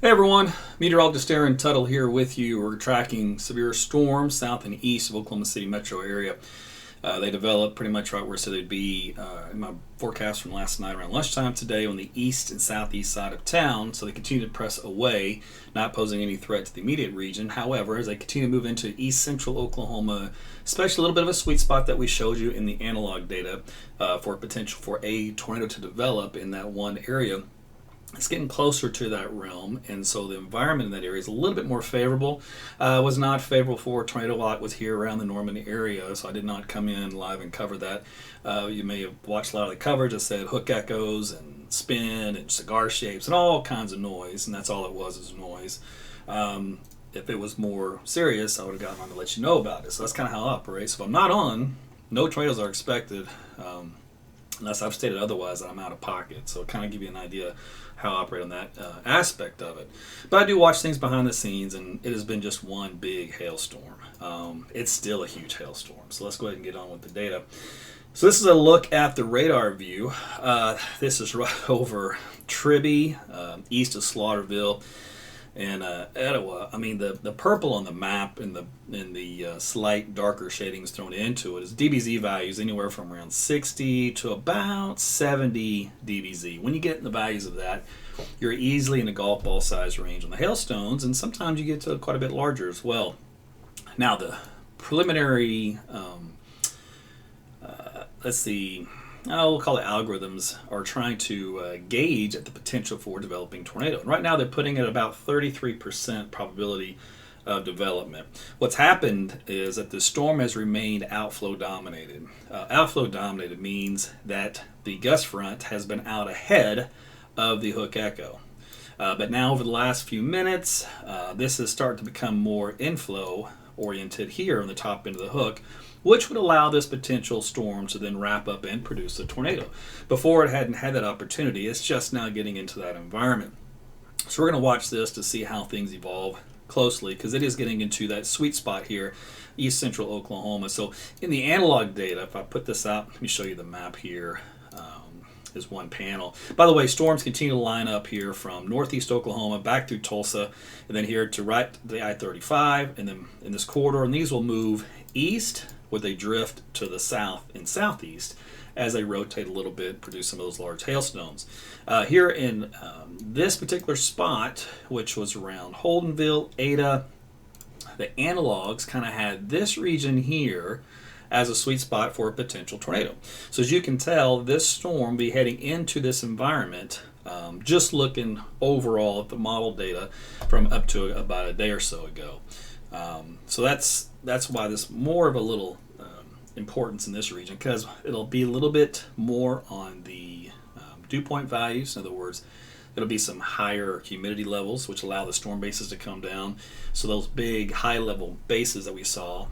Hey everyone, Meteorologist Aaron Tuttle here with you. We're tracking severe storms south and east of Oklahoma City metro area. They developed pretty much right where I said they'd be in my forecast from last night around lunchtime today on the east and southeast side of town. So they continue to press away, not posing any threat to the immediate region. However, as they continue to move into east central Oklahoma, especially a little bit of a sweet spot that we showed you in the analog data for potential for a tornado to develop in that one area. It's getting closer to that realm, and so the environment in that area is a little bit more favorable. Was not favorable for a tornado while it was here around the Norman area, so I did not come in live and cover that. You may have watched a lot of the coverage that said hook echoes and spin and cigar shapes and all kinds of noise, and that's all it was is noise. If it was more serious, I would have gotten on to let you know about it. So that's kind of how I operate. So if I'm not on, no tornadoes are expected. Unless I've stated otherwise that I'm out of pocket. So kind of give you an idea how I operate on that aspect of it. But I do watch things behind the scenes, and it has been just one big hailstorm. It's still a huge hailstorm. So let's go ahead and get on with the data. So this is a look at the radar view. This is right over Tribby, east of Slaughterville, and Etowah. I mean, the purple on the map and the slight darker shadings thrown into it is DBZ values anywhere from around 60 to about 70 DBZ. When you get in the values of that, you're easily in a golf ball size range on the hailstones, and sometimes you get to quite a bit larger as well. Now, the preliminary, we'll call it algorithms, are trying to gauge at the potential for developing tornado. And right now they're putting at about 33% probability of development. What's happened is that the storm has remained outflow dominated. Outflow dominated means that the gust front has been out ahead of the hook echo. But now over the last few minutes, this is starting to become more inflow oriented here on the top end of the hook, which would allow this potential storm to then wrap up and produce a tornado. Before it hadn't had that opportunity, it's just now getting into that environment. So we're going to watch this to see how things evolve closely, because it is getting into that sweet spot here, east central Oklahoma. So in the analog data, if I put this out, let me show you the map here. Is one panel. By the way, storms continue to line up here from northeast Oklahoma back through Tulsa, and then here to right the I-35, and then in this corridor, and these will move east where they drift to the south and southeast as they rotate a little bit, produce some of those large hailstones. Here in this particular spot, which was around Holdenville, Ada, the analogs kind of had this region here as a sweet spot for a potential tornado. So as you can tell, this storm will be heading into this environment, just looking overall at the model data from up to about a day or so ago. So that's why there's more of a little importance in this region, because it'll be a little bit more on the dew point values. In other words, it'll be some higher humidity levels, which allow the storm bases to come down. So those big high level bases that we saw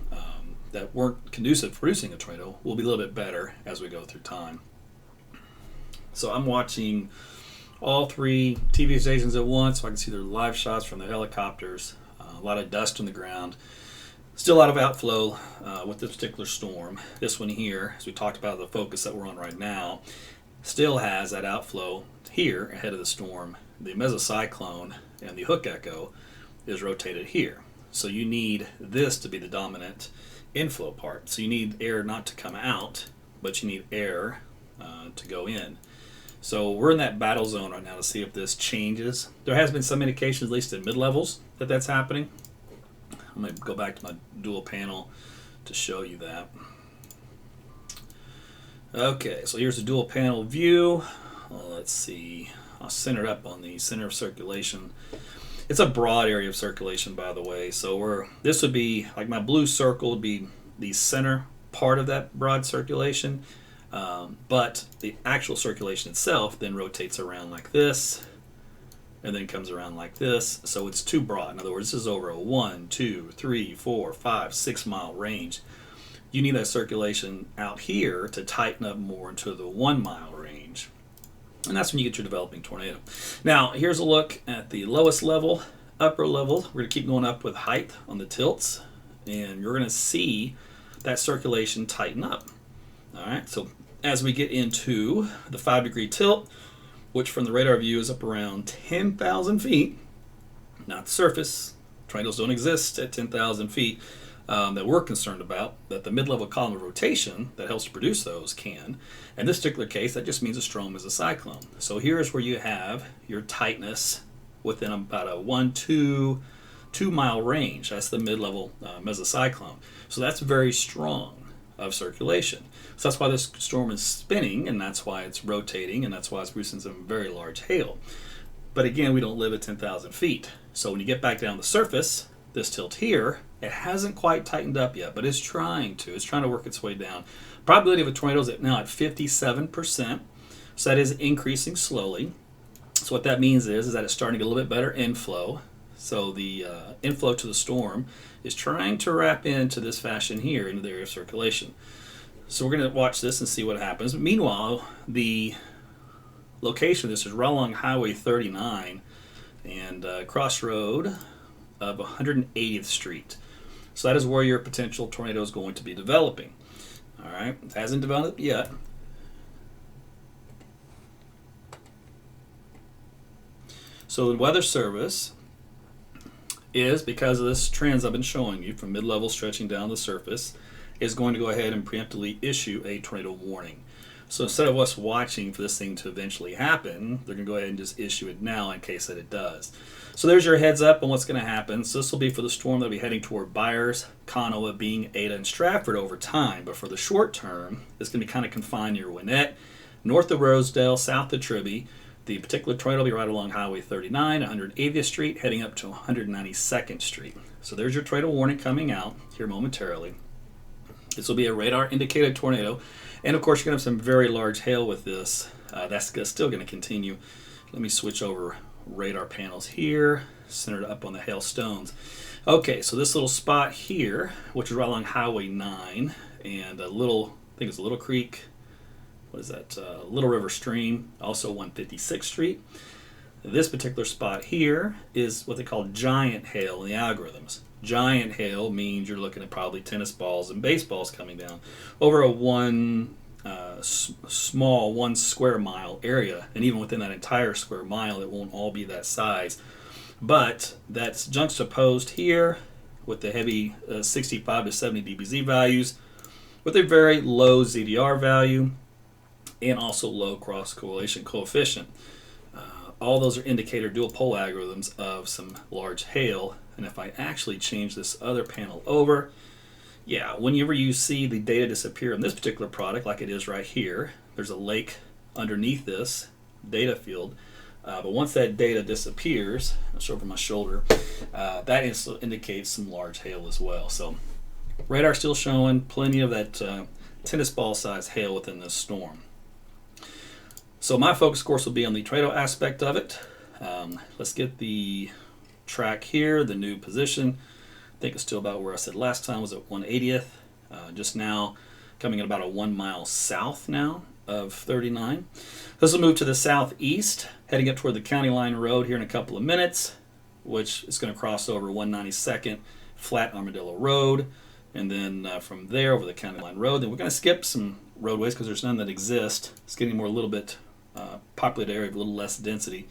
that weren't conducive to producing a tornado will be a little bit better as we go through time. So I'm watching all three TV stations at once, so I can see their live shots from the helicopters. A lot of dust on the ground. Still a lot of outflow with this particular storm. This one here, as we talked about, the focus that we're on right now, still has that outflow here ahead of the storm. The mesocyclone and the hook echo is rotated here. So you need this to be the dominant inflow part. So you need air not to come out, but you need air to go in. So we're in that battle zone right now to see if this changes. There has been some indications, at least at mid-levels, that that's happening. I'm going to go back to my dual panel to show you that. Okay, so here's the dual panel view. Let's see. I'll center it up on the center of circulation. It's a broad area of circulation, by the way. So this would be, like my blue circle would be the center part of that broad circulation. But the actual circulation itself then rotates around like this, and then comes around like this. So it's too broad. In other words, this is over a 1, 2, 3, 4, 5, 6 mile range. You need that circulation out here to tighten up more into the 1 mile range. And that's when you get your developing tornado. Now, here's a look at the lowest level, upper level. We're going to keep going up with height on the tilts, and you're going to see that circulation tighten up. All right, so as we get into the 5-degree tilt, which from the radar view is up around 10,000 feet, not the surface. Tornadoes don't exist at 10,000 feet that we're concerned about, that the mid-level column of rotation that helps to produce those can. In this particular case, that just means a storm is a cyclone. So here's where you have your tightness within about a 2 mile range. That's the mid-level mesocyclone. So that's very strong of circulation. So that's why this storm is spinning, and that's why it's rotating, and that's why it's producing some very large hail. But again, we don't live at 10,000 feet. So when you get back down the surface, this tilt here, it hasn't quite tightened up yet, but it's trying to. It's trying to work its way down. Probability of a tornado is now at 57%. So that is increasing slowly. So what that means is that it's starting to get a little bit better inflow. So the inflow to the storm is trying to wrap into this fashion here into the area of circulation. So we're going to watch this and see what happens. Meanwhile, the location of this is right along Highway 39 and crossroad of 180th Street. So that is where your potential tornado is going to be developing. All right, it hasn't developed yet. So the Weather Service is, because of this trends I've been showing you from mid-level stretching down the surface, is going to go ahead and preemptively issue a tornado warning. So instead of us watching for this thing to eventually happen, they're going to go ahead and just issue it now in case that it does. So there's your heads up on what's going to happen. So this will be for the storm that'll be heading toward Byers, Conoa, Bing, Ada, and Stratford over time. But for the short term, it's going to be kind of confined near Gwinnett, north of Rosedale, south of Tribby. The particular tornado will be right along Highway 39, 180th Street, heading up to 192nd Street. So there's your tornado warning coming out here momentarily. This will be a radar indicated tornado. And of course, you're going to have some very large hail with this. That's still going to continue. Let me switch over radar panels here, centered up on the hailstones. Okay, so this little spot here, which is right along Highway 9, and a little, I think it's a Little Creek, what is that, Little River Stream, also 156th Street. This particular spot here is what they call giant hail in the algorithms. Giant hail means you're looking at probably tennis balls and baseballs coming down over a small 1 square mile area, and even within that entire square mile, it won't all be that size. But that's juxtaposed here with the heavy 65 to 70 dBz values, with a very low ZDR value, and also low cross correlation coefficient. All those are indicator dual pole algorithms of some large hail. And if I actually change this other panel over, yeah, whenever you see the data disappear in this particular product, like it is right here, there's a lake underneath this data field. But once that data disappears, I'll show over my shoulder, that indicates some large hail as well. So radar still showing plenty of that tennis ball size hail within this storm. So my focus, of course, will be on the tornado aspect of it. Let's get the track here, the new position. I think it's still about where I said last time, was at 180th. Just now coming at about a 1 mile south now of 39. This will move to the southeast, heading up toward the County Line Road here in a couple of minutes, which is going to cross over 192nd Flat Armadillo Road, and then from there over the County Line Road. Then we're going to skip some roadways because there's none that exist. It's getting more a little bit populated area with a little less density.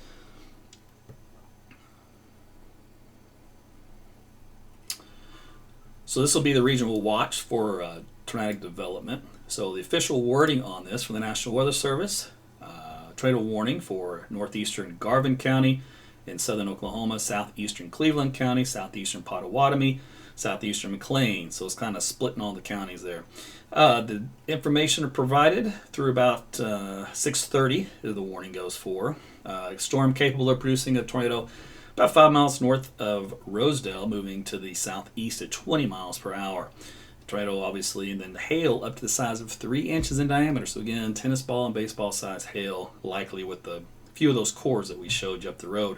So this will be the region we'll watch for tornadic development. So the official wording on this from the National Weather Service, tornado warning for northeastern Garvin County in southern Oklahoma, southeastern Cleveland County, southeastern Pottawatomie, southeastern McLean. So it's kind of splitting all the counties there. The information are provided through about 6:30, the warning goes for. Storm capable of producing a tornado about 5 miles north of Rosedale, moving to the southeast at 20 miles per hour. Tornado, obviously, and then hail up to the size of 3 inches in diameter. So again, tennis ball and baseball size hail, likely with the few of those cores that we showed you up the road.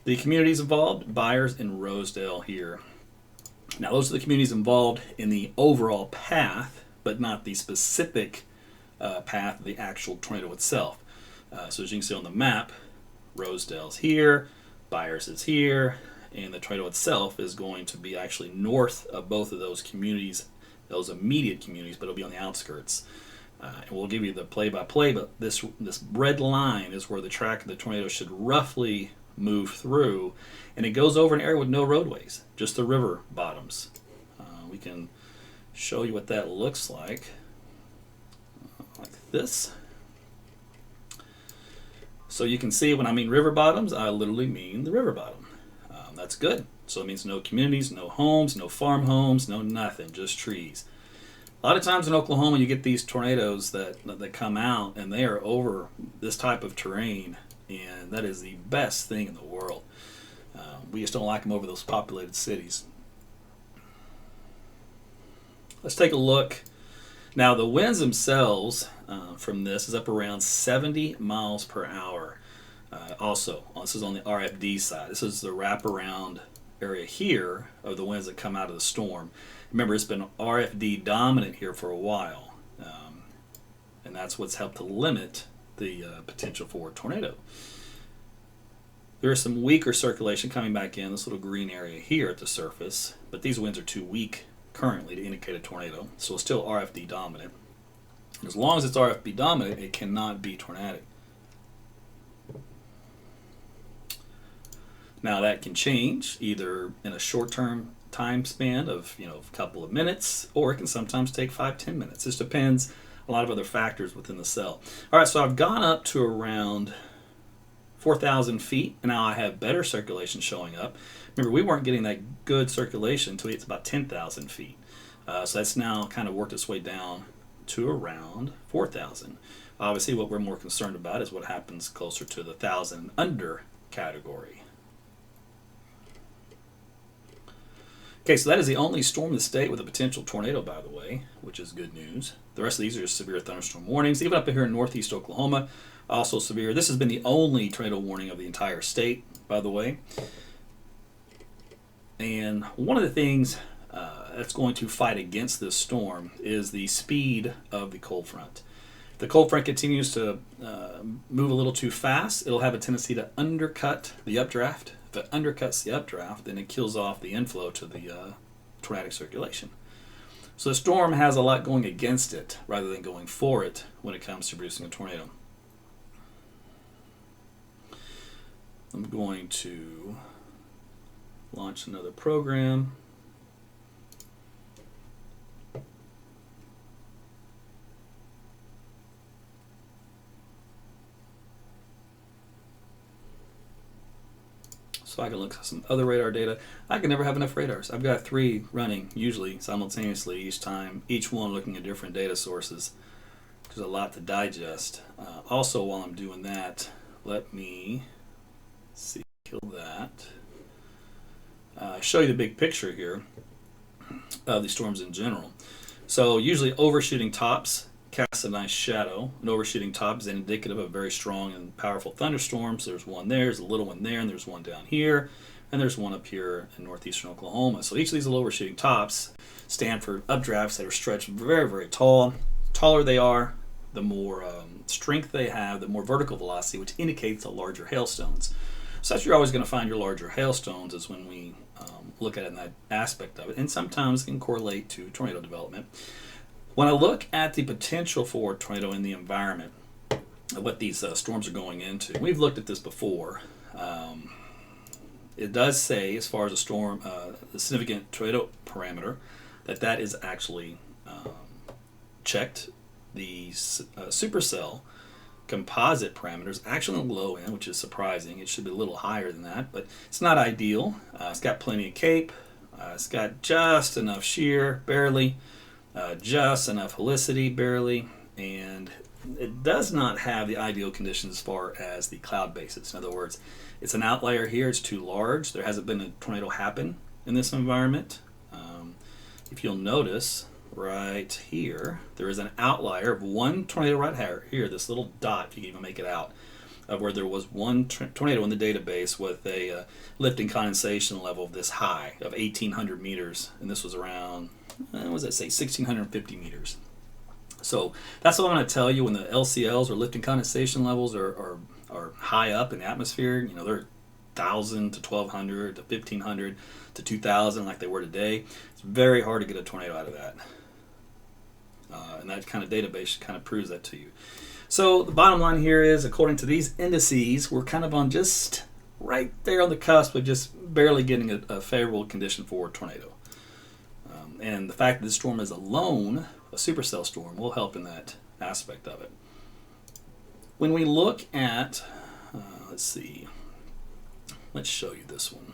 The communities involved, Byers and Rosedale here. Now, those are the communities involved in the overall path, but not the specific path of the actual tornado itself. So as you can see on the map, Rosedale's here, Byers is here, and the tornado itself is going to be actually north of both of those communities, those immediate communities, but it'll be on the outskirts. And we'll give you the play-by-play, but this red line is where the track of the tornado should roughly move through, and it goes over an area with no roadways, just the river bottoms. We can show you what that looks like this. So you can see when I mean river bottoms, I literally mean the river bottom. That's good. So it means no communities, no homes, no farm homes, no nothing, just trees. A lot of times in Oklahoma, you get these tornadoes that come out, and they are over this type of terrain, and that is the best thing in the world. We just don't like them over those populated cities. Let's take a look. Now, the winds themselves from this is up around 70 miles per hour. Also, this is on the RFD side. This is the wraparound area here of the winds that come out of the storm. Remember, it's been RFD dominant here for a while, and that's what's helped to limit the potential for a tornado. There is some weaker circulation coming back in this little green area here at the surface, but these winds are too weak currently to indicate a tornado, so it's still RFD dominant. And as long as it's RFD dominant, it cannot be tornadic. Now that can change either in a short-term time span of a couple of minutes, or it can sometimes take 5-10 minutes. This depends on a lot of other factors within the cell. All right, so I've gone up to around 4,000 feet, and now I have better circulation showing up. Remember, we weren't getting that good circulation until it's about 10,000 feet. So that's now kind of worked its way down to around 4,000. Obviously, what we're more concerned about is what happens closer to the 1,000 and under category. Okay, so that is the only storm in the state with a potential tornado, by the way, which is good news. The rest of these are just severe thunderstorm warnings. Even up here in northeast Oklahoma, also severe. This has been the only tornado warning of the entire state, by the way. And one of the things that's going to fight against this storm is the speed of the cold front. If the cold front continues to move a little too fast, it'll have a tendency to undercut the updraft. If it undercuts the updraft, then it kills off the inflow to the tornadic circulation. So the storm has a lot going against it rather than going for it when it comes to producing a tornado. I'm going to launch another program. So I can look at some other radar data. I can never have enough radars. I've got 3 running usually simultaneously each time, each one looking at different data sources. There's a lot to digest. Also, while I'm doing that, let me kill that. Show you the big picture here of these storms in general. So usually overshooting tops casts a nice shadow. An overshooting top is indicative of very strong and powerful thunderstorms. There's one there, there's a little one there, and there's one down here, and there's one up here in northeastern Oklahoma. So each of these little overshooting tops stand for updrafts that are stretched very, very tall. The taller they are, the more strength they have, the more vertical velocity, which indicates the larger hailstones. So that's where you're always going to find your larger hailstones is when we look at it in that aspect of it, and sometimes it can correlate to tornado development. When I look at the potential for tornado in the environment, what these storms are going into, we've looked at this before. It does say, as far as a storm, the significant tornado parameter, that is actually checked. The supercell composite parameters actually on the low end, which is surprising. It should be a little higher than that, but it's not ideal. It's got plenty of cape. It's got just enough shear, barely. Just enough helicity, barely, and it does not have the ideal conditions as far as the cloud basis. In other words, it's an outlier here, it's too large. There hasn't been a tornado happen in this environment. If you'll notice right here, there is an outlier of one tornado right here, this little dot, if you can even make it out, of where there was one tornado in the database with a lifting condensation level of this high, of 1,800 meters, and this was around, what does that say, 1,650 meters. So that's what I'm going to tell you when the LCLs or lifting condensation levels are high up in the atmosphere. They're 1,000 to 1,200 to 1,500 to 2,000 like they were today. It's very hard to get a tornado out of that. And that kind of database kind of proves that to you. So the bottom line here is, according to these indices, we're kind of on just right there on the cusp of just barely getting a favorable condition for a tornado. And the fact that this storm is alone, a supercell storm, will help in that aspect of it. When we look at, let's see, let's show you this one.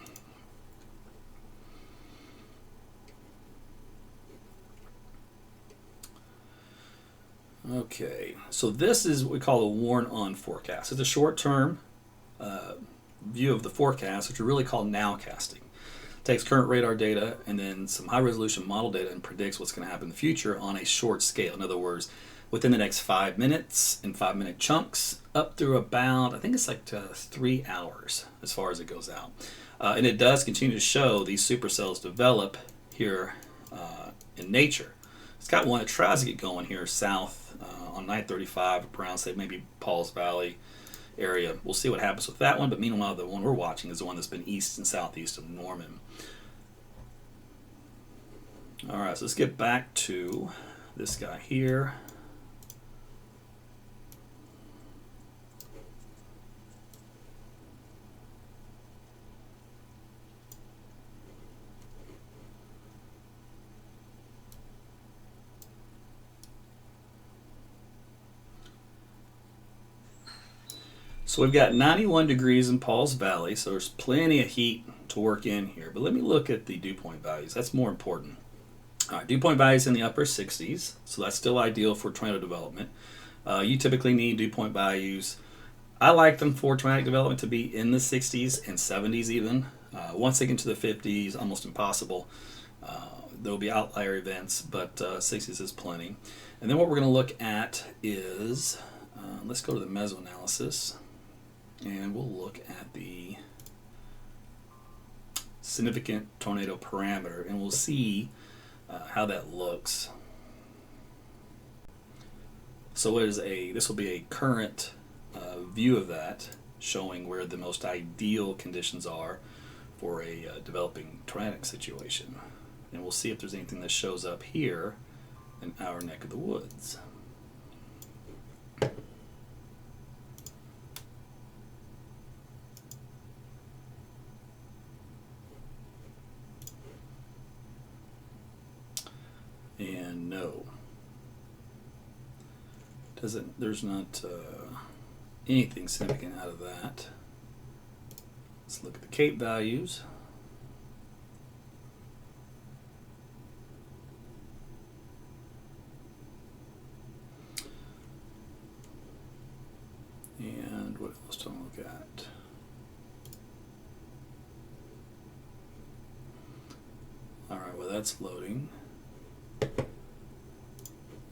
Okay, so this is what we call a warn-on forecast. It's a short-term view of the forecast, which we really call nowcasting. It takes current radar data and then some high-resolution model data and predicts what's going to happen in the future on a short scale. In other words, within the next 5 minutes in 5-minute chunks, up through about, I think it's like 3 hours as far as it goes out. And it does continue to show these supercells develop here in nature. It's got one that tries to get going here south on 935 around, say, maybe Paul's Valley area. We'll see what happens with that one, but meanwhile, the one we're watching is the one that's been east and southeast of Norman. All right, so let's get back to this guy here. So we've got 91 degrees in Paul's Valley, so there's plenty of heat to work in here. But let me look at the dew point values. That's more important. All right, dew point values in the upper 60s, so that's still ideal for tornado development. You typically need dew point values. I like them for tornadic development to be in the 60s and 70s even. Once they get into the 50s, almost impossible. There will be outlier events, but 60s is plenty. And then what we're going to look at is, let's go to the mesoanalysis. And we'll look at the significant tornado parameter, and we'll see how that looks. So this will be a current view of that, showing where the most ideal conditions are for a developing tornadic situation. And we'll see if there's anything that shows up here in our neck of the woods. And no, there's not anything significant out of that. Let's look at the Cape values. And what else do I look at? All right, well, that's loading.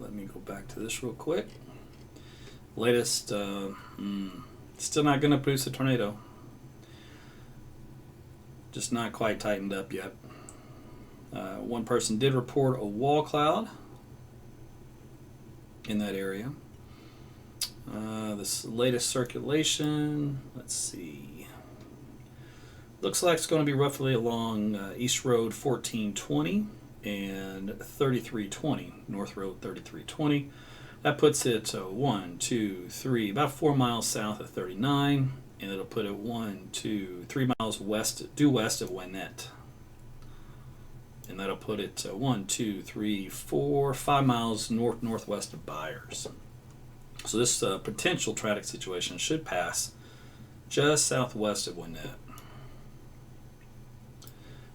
Let me go back to this real quick. Latest, still not going to produce a tornado. Just not quite tightened up yet. One person did report a wall cloud in that area. This latest circulation, let's see. Looks like it's going to be roughly along East Road 1420 and 3320, North Road 3320. That puts it 1, 2, 3, about 4 miles south of 39, and it'll put it 1, 2, 3 miles due west of Winnett. And that'll put it 1, 2, 3, 4, 5 miles northwest of Byers. So this potential tornadic situation should pass just southwest of Winnett.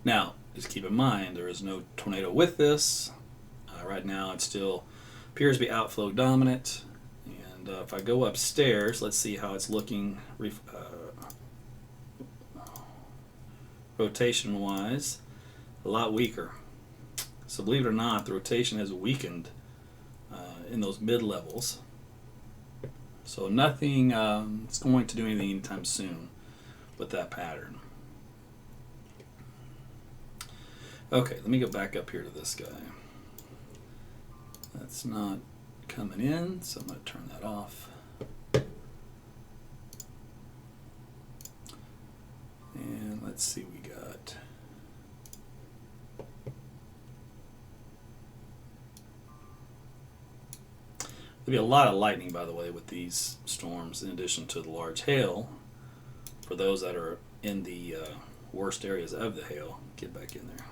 Now, just keep in mind, there is no tornado with this. Right now, it still appears to be outflow dominant. And if I go upstairs, let's see how it's looking rotation-wise. A lot weaker. So believe it or not, the rotation has weakened in those mid-levels. So nothing is going to do anything anytime soon with that pattern. Okay, let me go back up here to this guy. That's not coming in, so I'm going to turn that off. And let's see, we got there'll be a lot of lightning, by the way, with these storms, in addition to the large hail. For those that are in the worst areas of the hail. Get back in there.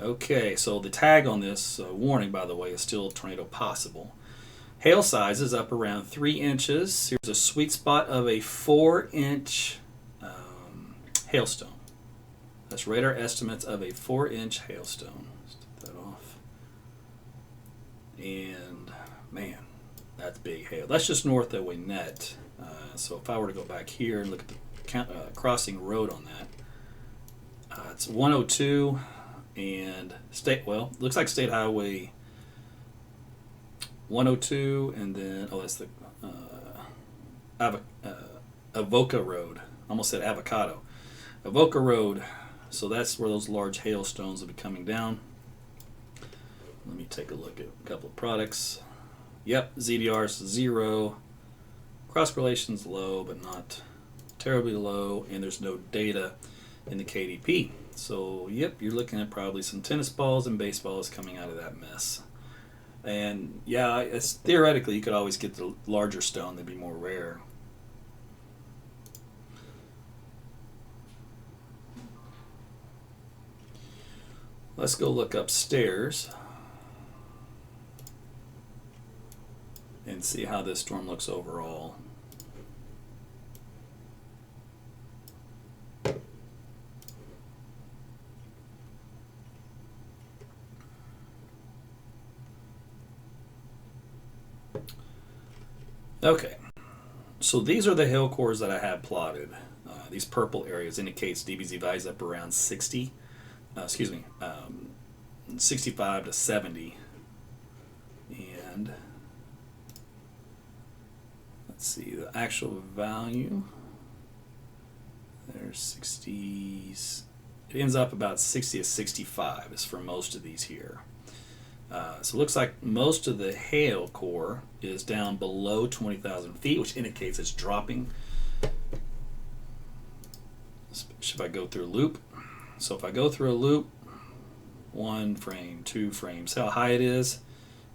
Okay, so the tag on this warning, by the way, is still tornado possible. Hail size is up around 3 inches. Here's a sweet spot of a 4-inch hailstone. That's radar estimates of a 4-inch hailstone. Let's take that off. And man, that's big hail. That's just north of Winnett. So if I were to go back here and look at the crossing road on that, it's 102 and looks like State Highway 102, and then that's the Avoca Road. Almost said avocado. Avoca Road. So that's where those large hailstones will be coming down. Let me take a look at a couple of products. Yep, ZDR is 0. Cross correlation's low, but not terribly low, and there's no data in the KDP. So, yep, you're looking at probably some tennis balls and baseballs coming out of that mess. And yeah, theoretically you could always get the larger stone; they'd be more rare. Let's go look upstairs and see how this storm looks overall. Okay, so these are the hail cores that I have plotted. These purple areas indicates DBZ values up around 65 to 70. And let's see the actual value. There's 60s. It ends up about 60 to 65 is for most of these here. So it looks like most of the hail core is down below 20,000 feet, which indicates it's dropping. If I go through a loop, so if I go through a loop, 1 frame, 2 frames, how high it is,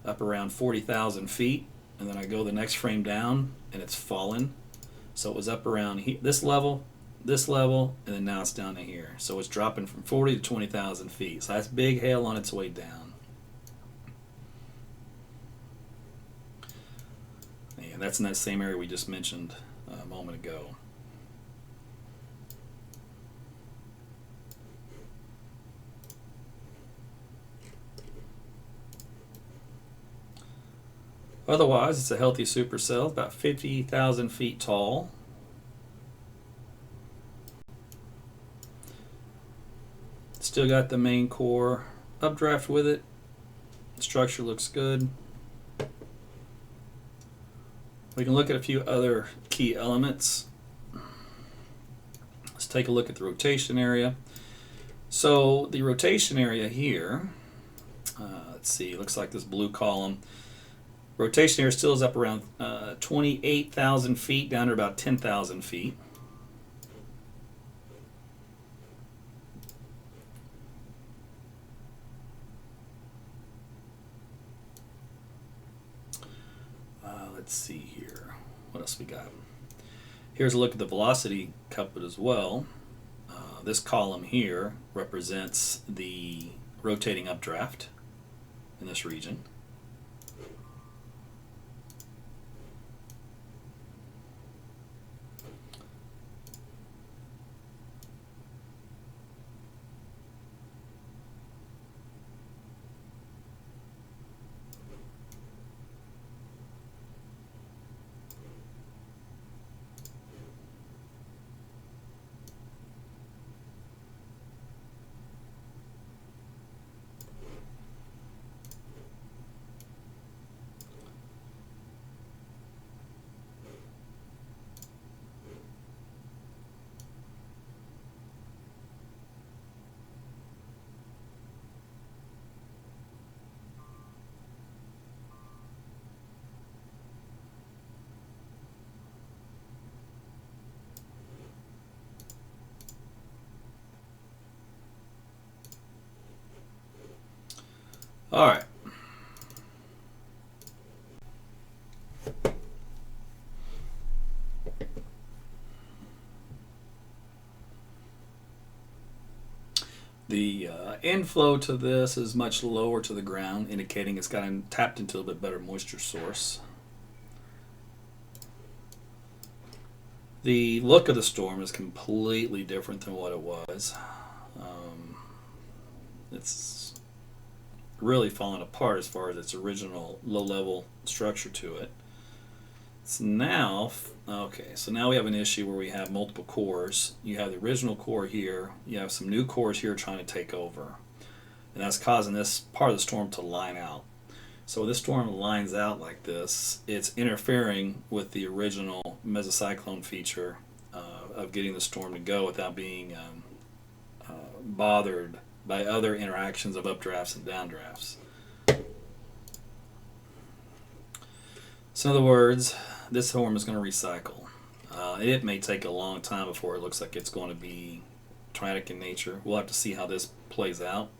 up around 40,000 feet, and then I go the next frame down, and it's fallen. So it was up around this level, and then now it's down to here. So it's dropping from 40 to 20,000 feet. So that's big hail on its way down. And that's in that same area we just mentioned a moment ago. Otherwise, it's a healthy supercell, about 50,000 feet tall. Still got the main core updraft with it. Structure looks good. We can look at a few other key elements. Let's take a look at the rotation area. So the rotation area here, let's see, looks like this blue column. Rotation area still is up around 28,000 feet, down to about 10,000 feet. Let's see here. What else we got? Here's a look at the velocity coupled as well. This column here represents the rotating updraft in this region. All right. inflow to this is much lower to the ground, indicating it's gotten tapped into a little bit better moisture source. The look of the storm is completely different than what it was. It's really fallen apart as far as its original low-level structure to it. It's now, okay, so now we have an issue where we have multiple cores. You have the original core here, you have some new cores here trying to take over. And that's causing this part of the storm to line out. So when this storm lines out like this, it's interfering with the original mesocyclone feature of getting the storm to go without being bothered by other interactions of updrafts and downdrafts. So in other words, this storm is going to recycle. It may take a long time before it looks like it's going to be tornadic in nature. We'll have to see how this plays out.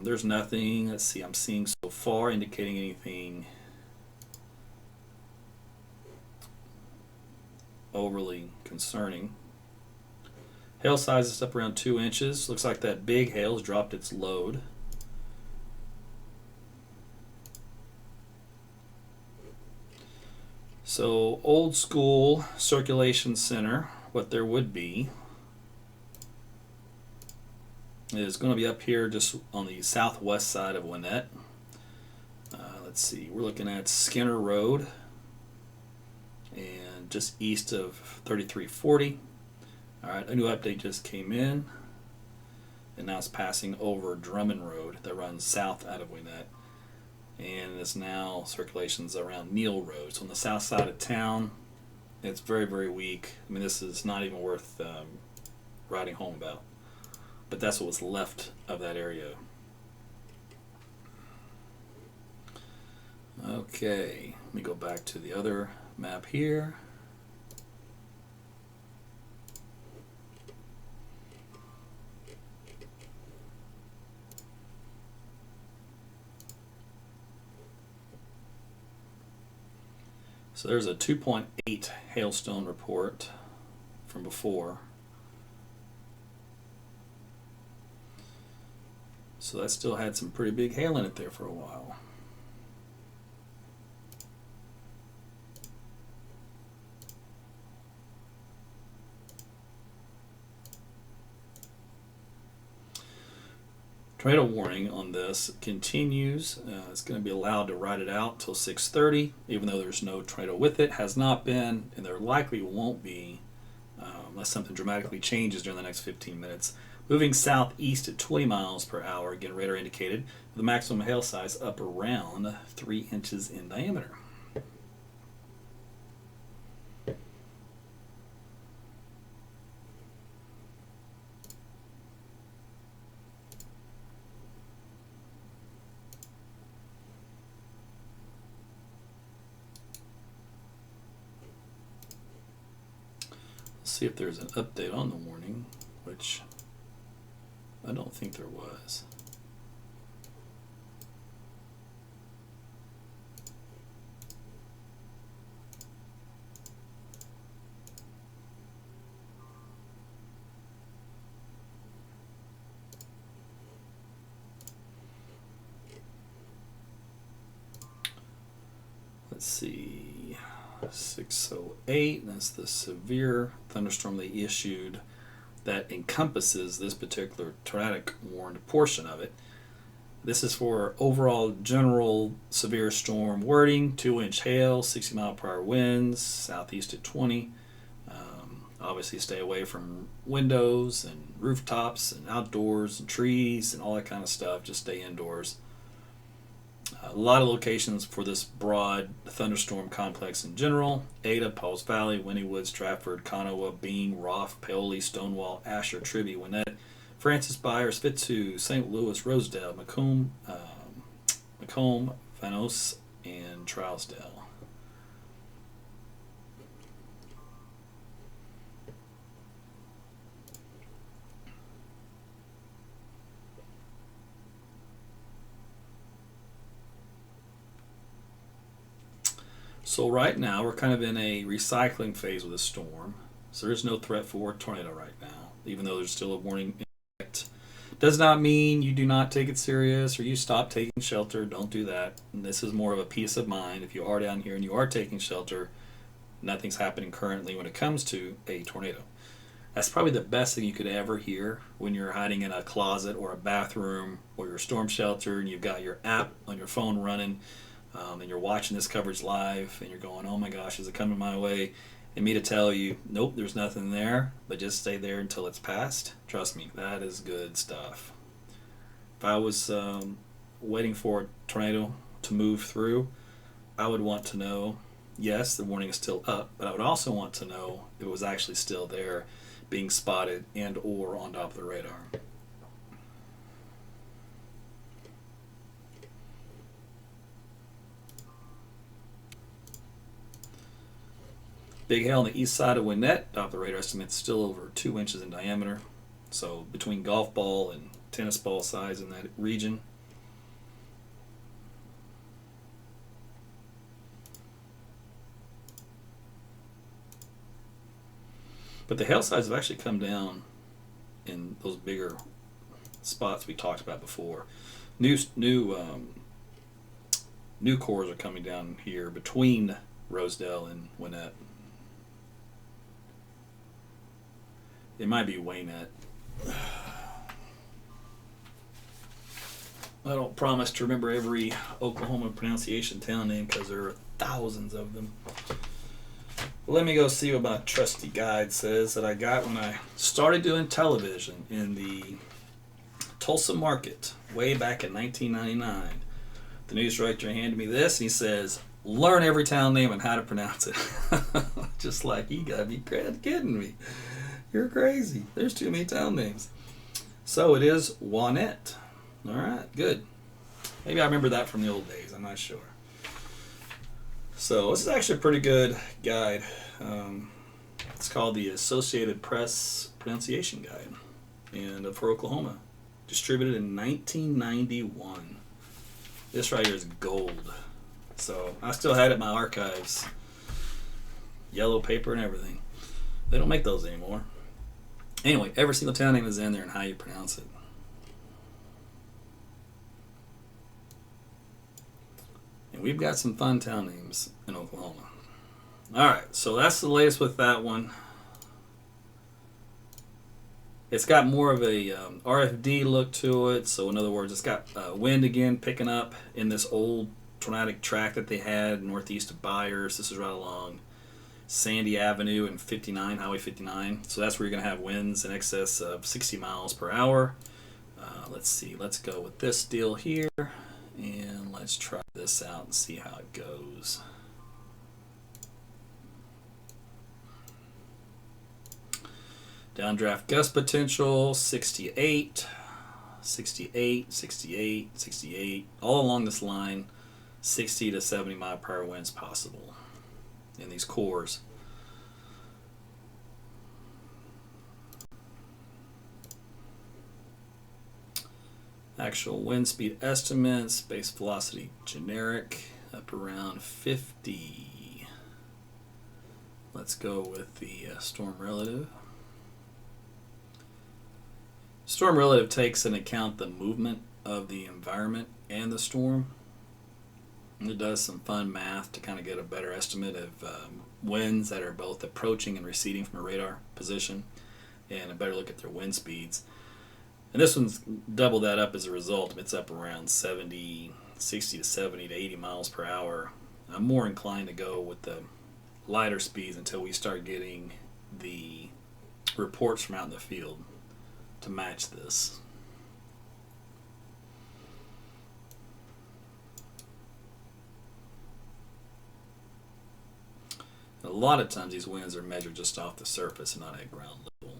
There's nothing, let's see, I'm seeing so far indicating anything overly concerning. Hail size is up around 2 inches. Looks like that big hail has dropped its load. So old school circulation center, what there would be, is going to be up here just on the southwest side of Winnett. Let's see, we're looking at Skinner Road and just east of 3340. Alright, a new update just came in, and now it's passing over Drummond Road that runs south out of Winnett, and it's now circulations around Neal Road. So on the south side of town, it's very, very weak. I mean, this is not even worth riding home about. But that's what was left of that area. Okay, let me go back to the other map here. So there's a 2.8 hailstone report from before. So that still had some pretty big hail in it there for a while. Tornado warning on this continues. It's going to be allowed to ride it out till 6:30, even though there's no tornado with it. Has not been, and there likely won't be, unless something dramatically changes during the next 15 minutes. Moving southeast at 20 miles per hour, again radar indicated, with the maximum hail size up around 3 inches in diameter. Let's see if there's an update on the warning, which I don't think there was. Let's see, 608, that's the severe thunderstorm they issued that encompasses this particular tornadic warned portion of it. This is for overall general severe storm wording: 2-inch hail, 60 mile per hour winds, southeast at 20. Obviously stay away from windows and rooftops and outdoors and trees and all that kind of stuff. Just stay indoors. A lot of locations for this broad thunderstorm complex in general: Ada, Pauls Valley, Winnie Stratford, Conowa, Bean, Roth, Paoli, Stonewall, Asher, Tribby, Winnett, Francis, Byers, Fitzhugh, St. Louis, Rosedale, Macomb, Vanos, and Trousdale. So right now we're kind of in a recycling phase with the storm. So there's no threat for tornado right now, even though there's still a warning in effect. Does not mean you do not take it serious or you stop taking shelter. Don't do that. And this is more of a peace of mind. If you are down here and you are taking shelter, nothing's happening currently when it comes to a tornado. That's probably the best thing you could ever hear when you're hiding in a closet or a bathroom or your storm shelter and you've got your app on your phone running, and you're watching this coverage live and you're going, oh my gosh, is it coming my way? And me to tell you, nope, there's nothing there, but just stay there until it's passed. Trust me, that is good stuff. If I was waiting for a tornado to move through, I would want to know, yes, the warning is still up, but I would also want to know if it was actually still there, being spotted and or on top of the radar. Big hail on the east side of Winnett. Top of the radar estimate still over 2 inches in diameter. So between golf ball and tennis ball size in that region. But the hail size have actually come down in those bigger spots we talked about before. New cores are coming down here between Rosedale and Winnett. It might be Waynette. I don't promise to remember every Oklahoma pronunciation town name because there are thousands of them. Let me go see what my trusty guide says that I got when I started doing television in the Tulsa market way back in 1999. The news director handed me this and he says, learn every town name and how to pronounce it. Just like, you gotta be kidding me. You're crazy. There's too many town names. So it is Waunette. All right, good. Maybe I remember that from the old days. I'm not sure. So this is actually a pretty good guide. It's called the Associated Press Pronunciation Guide, and for Oklahoma, distributed in 1991. This right here is gold. So I still had it in my archives, yellow paper and everything. They don't make those anymore. Anyway, every single town name is in there and how you pronounce it. And we've got some fun town names in Oklahoma. Alright, so that's the latest with that one. It's got more of a RFD look to it. So in other words, it's got wind again picking up in this old tornadic track that they had northeast of Byers. This is right along Sandy Avenue and 59, Highway 59. So that's where you're going to have winds in excess of 60 miles per hour. Let's see. Let's go with this deal here. And let's try this out and see how it goes. Downdraft gust potential 68, 68, 68, 68. All along this line, 60 to 70 mile per hour winds possible in these cores. Actual wind speed estimates, base velocity generic, up around 50. Let's go with the storm relative. Storm relative takes into account the movement of the environment and the storm. And it does some fun math to kind of get a better estimate of winds that are both approaching and receding from a radar position, and a better look at their wind speeds. And this one's double that up as a result. It's up around 60 to 70 to 80 miles per hour. I'm more inclined to go with the lighter speeds until we start getting the reports from out in the field to match this. A lot of times these winds are measured just off the surface and not at ground level.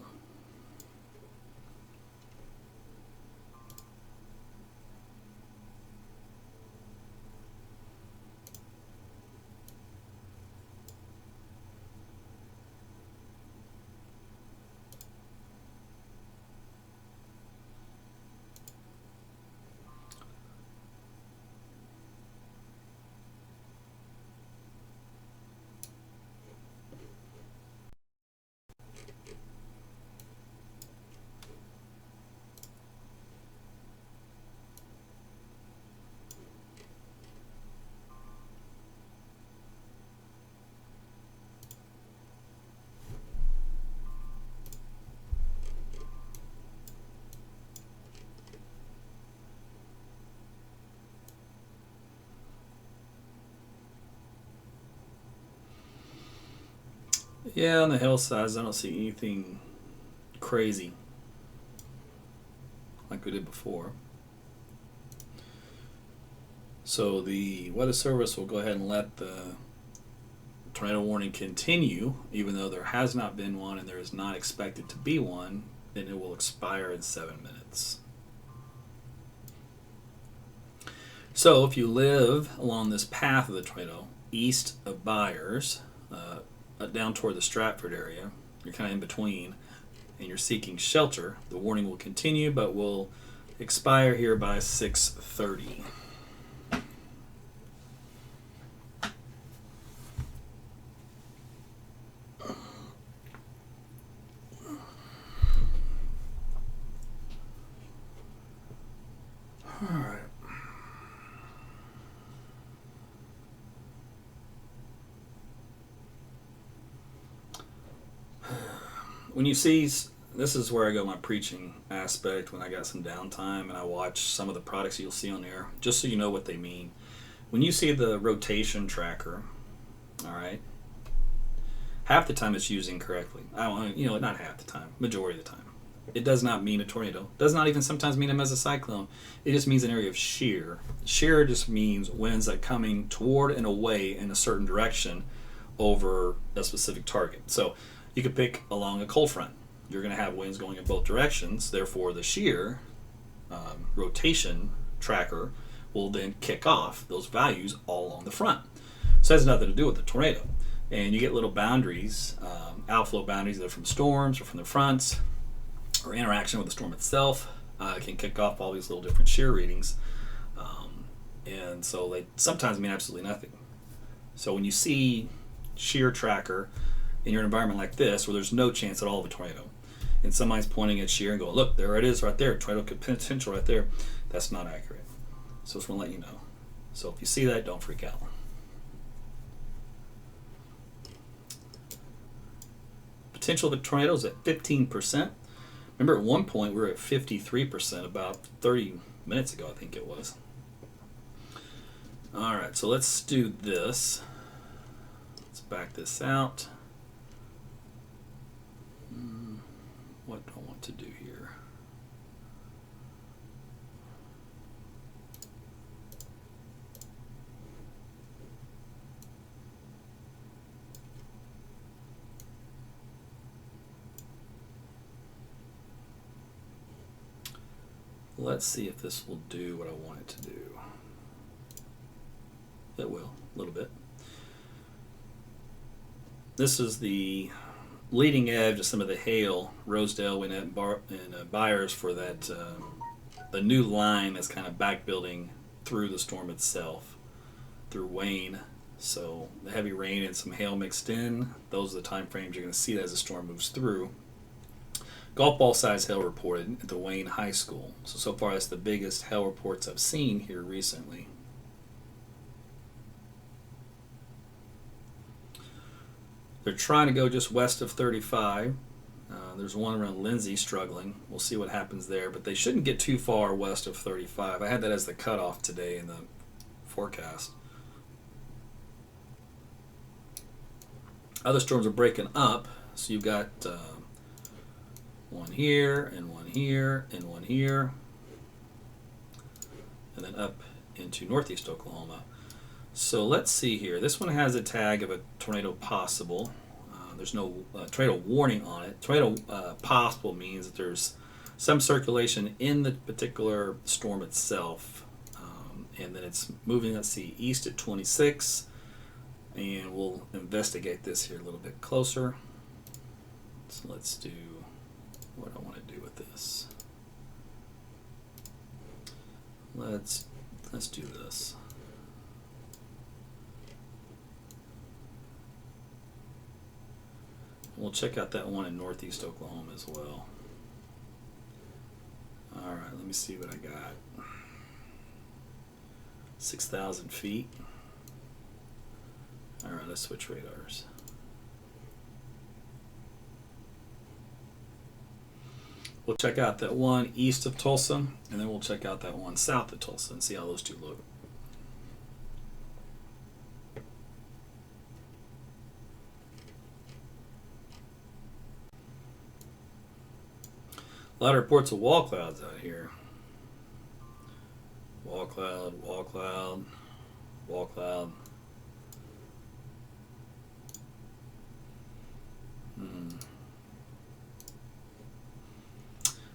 Yeah, on the hillsides, I don't see anything crazy like we did before. So the Weather Service will go ahead and let the tornado warning continue, even though there has not been one and there is not expected to be one, then it will expire in 7 minutes. So if you live along this path of the tornado, east of Byers, down toward the Stratford area, you're kind of in between, and you're seeking shelter, the warning will continue, but will expire here by 6:30. All right. When you see, this is where I go my preaching aspect when I got some downtime and I watch some of the products you'll see on there, just so you know what they mean. When you see the rotation tracker, all right, half the time it's used incorrectly. Not half the time, majority of the time. It does not mean a tornado. Does not even sometimes mean a mesocyclone. It just means an area of shear. Shear just means winds that are coming toward and away in a certain direction over a specific target. So you could pick along a cold front. You're going to have winds going in both directions. Therefore, the shear rotation tracker will then kick off those values all along the front. So it has nothing to do with the tornado. And you get little boundaries, outflow boundaries that are from storms or from the fronts, or interaction with the storm itself. It can kick off all these little different shear readings. And so they sometimes mean absolutely nothing. So when you see shear tracker in your environment like this, where there's no chance at all of a tornado, and somebody's pointing at shear and going, look, there it is right there, tornado potential right there, that's not accurate. So I just want to let you know. So if you see that, don't freak out. Potential of a tornado is at 15%. Remember at one point we were at 53% about 30 minutes ago, I think it was. All right, so let's do this. Let's back this out. What do I want to do here? Let's see if this will do what I want it to do. It will, a little bit. This is the leading edge of some of the hail. Rosedale went at Byers for that the new line that's kind of back building through the storm itself, through Wayne. So the heavy rain and some hail mixed in, those are the time frames you're going to see that as the storm moves through. Golf ball size hail reported at the Wayne High School. So far that's the biggest hail reports I've seen here recently. They're trying to go just west of 35. There's one around Lindsay struggling. We'll see what happens there, but they shouldn't get too far west of 35. I had that as the cutoff today in the forecast. Other storms are breaking up, so you've got one here, and one here, and one here, and then up into northeast Oklahoma. So let's see here. This one has a tag of a tornado possible. There's no tornado warning on it. Tornado possible means that there's some circulation in the particular storm itself. And then it's moving, let's see, east at 26. And we'll investigate this here a little bit closer. So let's do what I want to do with this. Let's do this. We'll check out that one in northeast Oklahoma as well. All right, let me see what I got. 6,000 feet. All right, let's switch radars. We'll check out that one east of Tulsa, and then we'll check out that one south of Tulsa and see how those two look. A lot of reports of wall clouds out here. Wall cloud, wall cloud, wall cloud.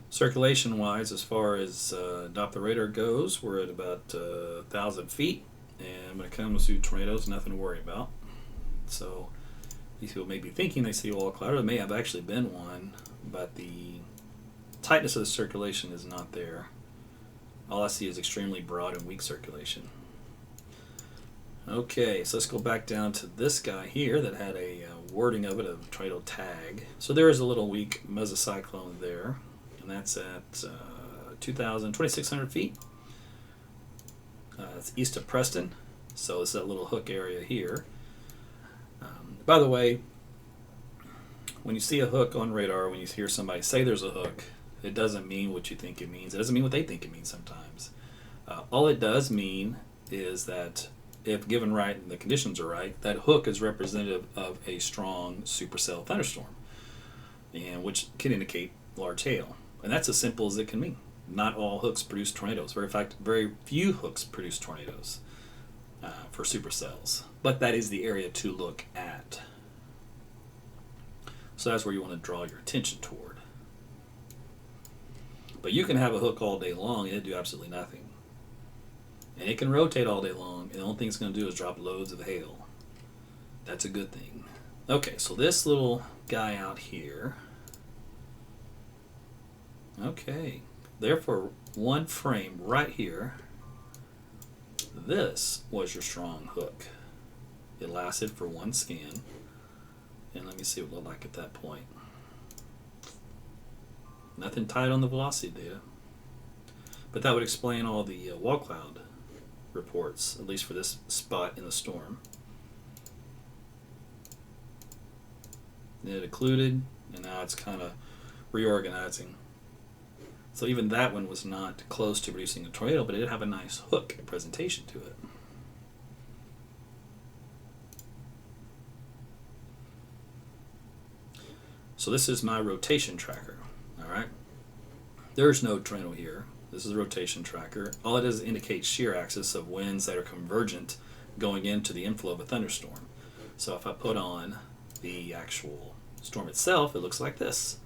Circulation wise, as far as Doppler radar goes, we're at about 1,000 feet. And when it comes to tornadoes, nothing to worry about. So these people may be thinking they see a wall cloud, or there may have actually been one, but the tightness of the circulation is not there. All I see is extremely broad and weak circulation. Okay, so let's go back down to this guy here that had a wording of it, a tornado tag. So there is a little weak mesocyclone there, and that's at 2,600 feet. It's east of Preston, so it's that little hook area here. By the way, when you see a hook on radar, when you hear somebody say there's a hook, it doesn't mean what you think it means. It doesn't mean what they think it means sometimes. All it does mean is that if given right and the conditions are right, that hook is representative of a strong supercell thunderstorm, and which can indicate large hail. And that's as simple as it can mean. Not all hooks produce tornadoes. In fact, very few hooks produce tornadoes for supercells. But that is the area to look at. So that's where you want to draw your attention toward. But you can have a hook all day long and it do absolutely nothing. And it can rotate all day long, and the only thing it's going to do is drop loads of hail. That's a good thing. Okay, so this little guy out here. Okay, therefore, one frame right here. This was your strong hook. It lasted for one scan. And let me see what it looked like at that point. Nothing tight on the velocity data. But that would explain all the wall cloud reports, at least for this spot in the storm. It occluded, and now it's kind of reorganizing. So even that one was not close to producing a tornado, but it did have a nice hook presentation to it. So this is my rotation tracker. All right. There's no tornado here. This is a rotation tracker. All it does is indicate shear axis of winds that are convergent going into the inflow of a thunderstorm. So if I put on the actual storm itself, it looks like this.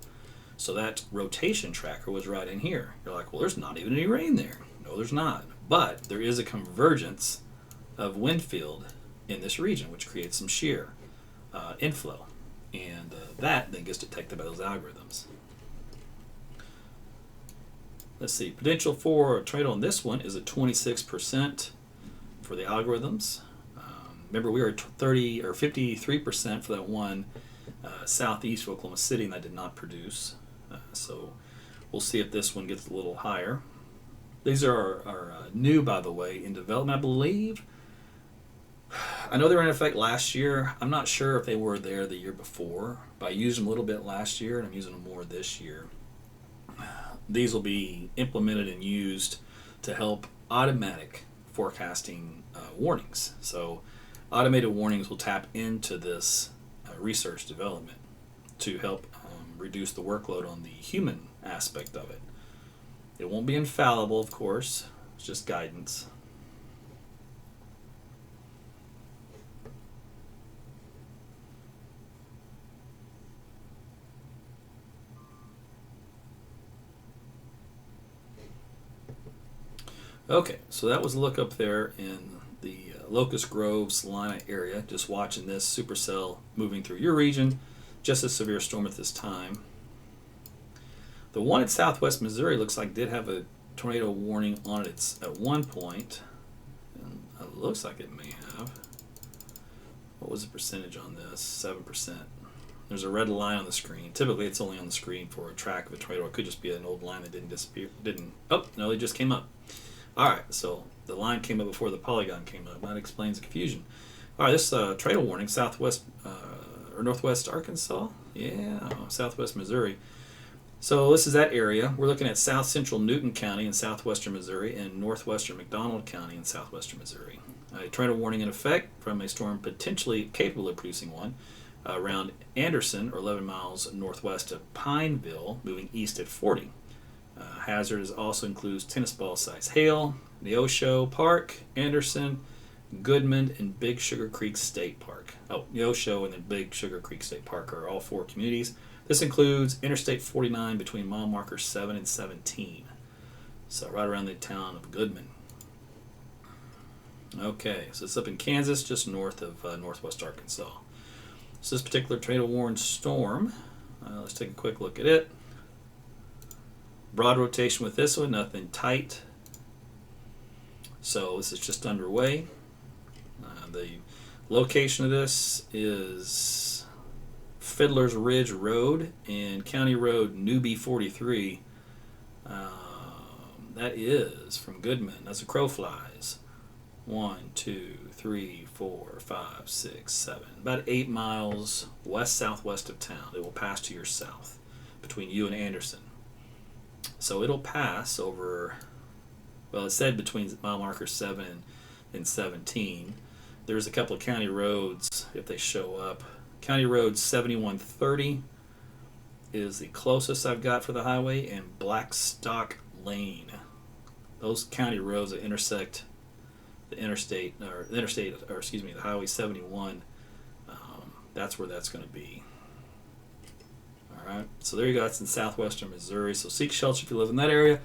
So that rotation tracker was right in here. You're like, well, there's not even any rain there. No, there's not. But there is a convergence of wind field in this region, which creates some shear inflow. And that then gets detected by those algorithms. Let's see, potential for a tornado on this one is at 26% for the algorithms. Remember, we were at 30 or 53% for that one southeast of Oklahoma City, and that did not produce. So we'll see if this one gets a little higher. These are new, by the way, in development, I believe. I know they were in effect last year. I'm not sure if they were there the year before, but I used them a little bit last year, and I'm using them more this year. These will be implemented and used to help automatic forecasting warnings. So automated warnings will tap into this research development to help reduce the workload on the human aspect of it. It won't be infallible, of course. It's just guidance. Okay, so that was a look up there in the Locust Grove, Salina area. Just watching this supercell moving through your region. Just a severe storm at this time. The one at Southwest Missouri looks like did have a tornado warning on it at one point. And it looks like it may have. What was the percentage on this? 7%. There's a red line on the screen. Typically, it's only on the screen for a track of a tornado. It could just be an old line that didn't disappear. Oh, no, it just came up. All right, so the line came up before the polygon came up. That explains the confusion. All right, this tornado warning, southwest or northwest Arkansas. Yeah, southwest Missouri. So this is that area. We're looking at south central Newton County in southwestern Missouri and northwestern McDonald County in southwestern Missouri. A tornado warning in effect from a storm potentially capable of producing one around Anderson, or 11 miles northwest of Pineville, moving east at 40. Hazard also includes tennis ball size hail, Neosho Park, Anderson, Goodman, and Big Sugar Creek State Park. Oh, Neosho and then Big Sugar Creek State Park are all 4 communities. This includes Interstate 49 between mile markers 7 and 17. So right around the town of Goodman. Okay, so it's up in Kansas, just north of northwest Arkansas. So this particular tornado-warned storm, let's take a quick look at it. Broad rotation with this one, nothing tight. So this is just underway. The location of this is Fiddler's Ridge Road and County Road Newbie 43. That is from Goodman. That's a crow flies. 1, 2, 3, 4, 5, 6, 7. About 8 miles west-southwest of town. It will pass to your south between you and Anderson. So it'll pass over, well, it said between mile marker 7 and 17. There's a couple of county roads, if they show up. County Road 7130 is the closest I've got for the highway, and Blackstock Lane. Those county roads that intersect the the Highway 71, that's where that's going to be. All right, so there you go. That's in southwestern Missouri. So seek shelter if you live in that area.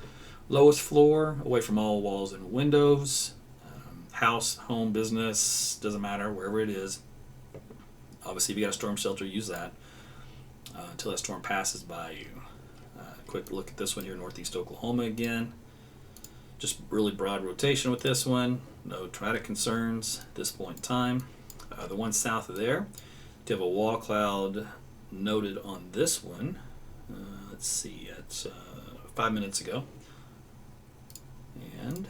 Lowest floor, away from all walls and windows. House, home, business, doesn't matter, wherever it is. Obviously, if you got a storm shelter, use that until that storm passes by you. Quick look at this one here, northeast Oklahoma again. Just really broad rotation with this one. No traumatic concerns at this point in time. The one south of there, you have a wall cloud noted on this one. Let's see, it's 5 minutes ago. And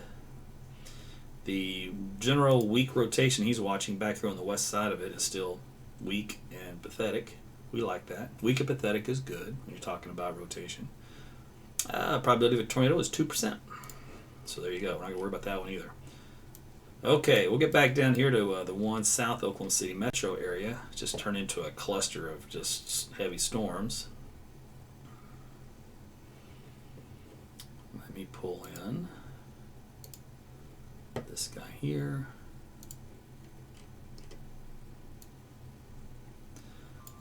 the general weak rotation he's watching back here on the west side of it is still weak and pathetic. We like that. Weak and pathetic is good when you're talking about rotation. Probability of a tornado is 2%. So there you go. We're not going to worry about that one either. Okay, we'll get back down here to the one south Oklahoma City metro area. It's just turned into a cluster of just heavy storms. Let me pull in this guy here.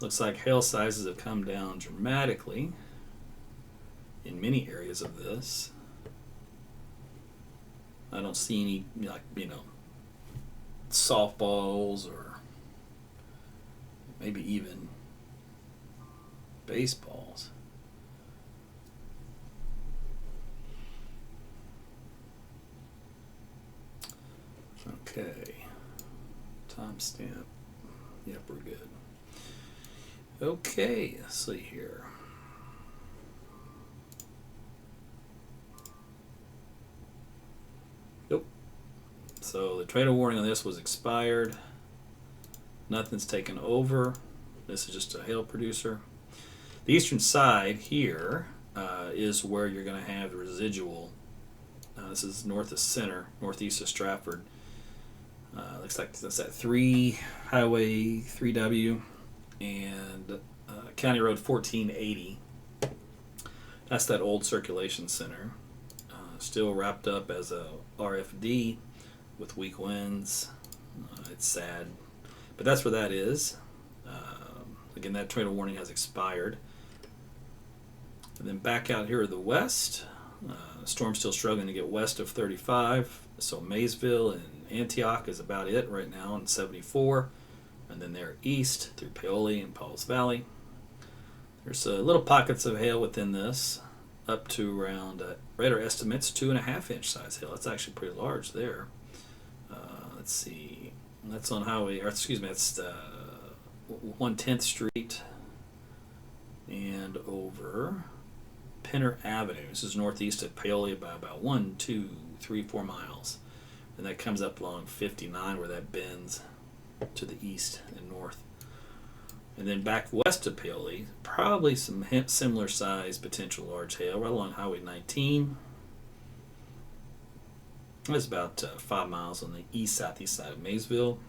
Looks like hail sizes have come down dramatically in many areas of this. I don't see any, like, softballs or maybe even baseballs. Okay, timestamp. Yep, we're good. Okay, let's see here. Nope. So the tornado warning on this was expired. Nothing's taken over. This is just a hail producer. The eastern side here is where you're going to have the residual. This is north of center, northeast of Stratford. Looks like that's that Highway 3W and County Road 1480. That's that old circulation center. Still wrapped up as a RFD with weak winds. It's sad, but that's where that is. Again, that tornado warning has expired. And then back out here to the west, storm's still struggling to get west of 35. So Maysville and Antioch is about it right now in 74. And then they're east through Paoli and Pauls Valley. There's little pockets of hail within this, up to around, radar estimates, 2.5-inch size hail. That's actually pretty large there. Let's see, that's on that's 110th Street and over Penner Avenue. This is northeast of Paoli by about 1, 2, 3, 4 miles. And that comes up along 59 where that bends to the east and north. And then back west of Paoli, probably some similar size potential large hail right along Highway 19. It's about 5 miles on the east-southeast side of Maysville.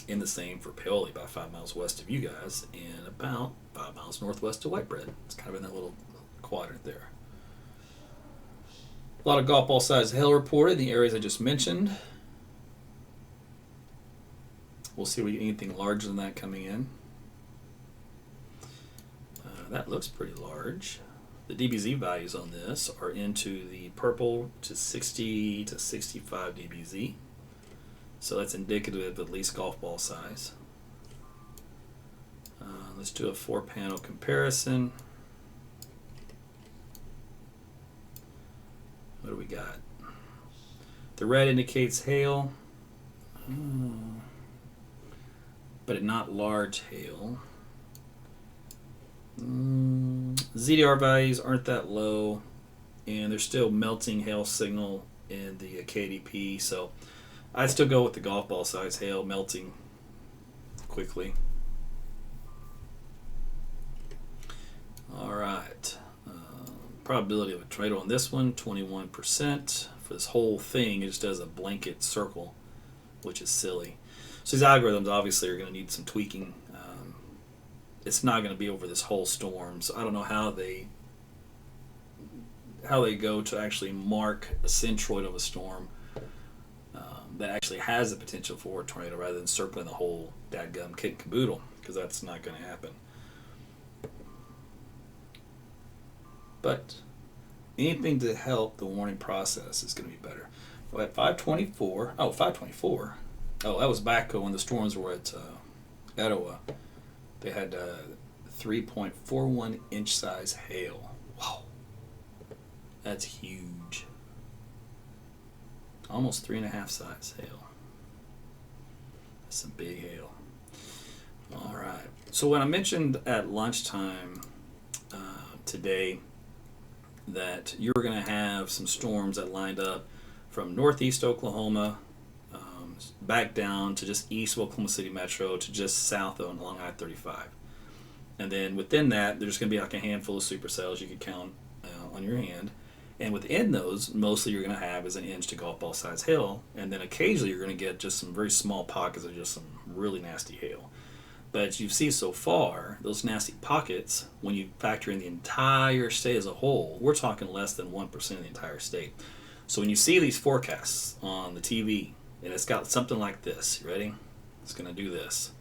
And the same for Paoli, about 5 miles west of you guys, and about 5 miles northwest of Whitebread. It's kind of in that little quadrant there. A lot of golf ball size hail reported in the areas I just mentioned. We'll see if we get anything larger than that coming in. That looks pretty large. The DBZ values on this are into the purple to 60 to 65 DBZ. So that's indicative of at least golf ball size. Let's do a 4-panel comparison. What do we got? The red indicates hail, but not large hail. ZDR values aren't that low, and there's still melting hail signal in the KDP, so I'd still go with the golf ball size hail melting quickly. All right, probability of a tornado on this one, 21%. For this whole thing, it just does a blanket circle, which is silly. So these algorithms obviously are going to need some tweaking. It's not going to be over this whole storm, so I don't know how they go to actually mark a centroid of a storm that actually has the potential for a tornado rather than circling the whole dadgum kit and caboodle, because that's not going to happen. But anything to help the warning process is going to be better. Well, at 524, 524. Oh, that was back when the storms were at Etowah. They had 3.41 inch size hail. Wow. That's huge. Almost 3.5 size hail. That's some big hail. All right. So when I mentioned at lunchtime today that you were going to have some storms that lined up from northeast Oklahoma back down to just east of Oklahoma City Metro to just south of along I-35. And then within that, there's going to be like a handful of supercells you could count on your hand. And within those, mostly you're going to have is an inch to golf ball size hail. And then occasionally you're going to get just some very small pockets of just some really nasty hail. But as you've seen so far, those nasty pockets, when you factor in the entire state as a whole, we're talking less than 1% of the entire state. So when you see these forecasts on the TV, and it's got something like this, you ready? It's going to do this.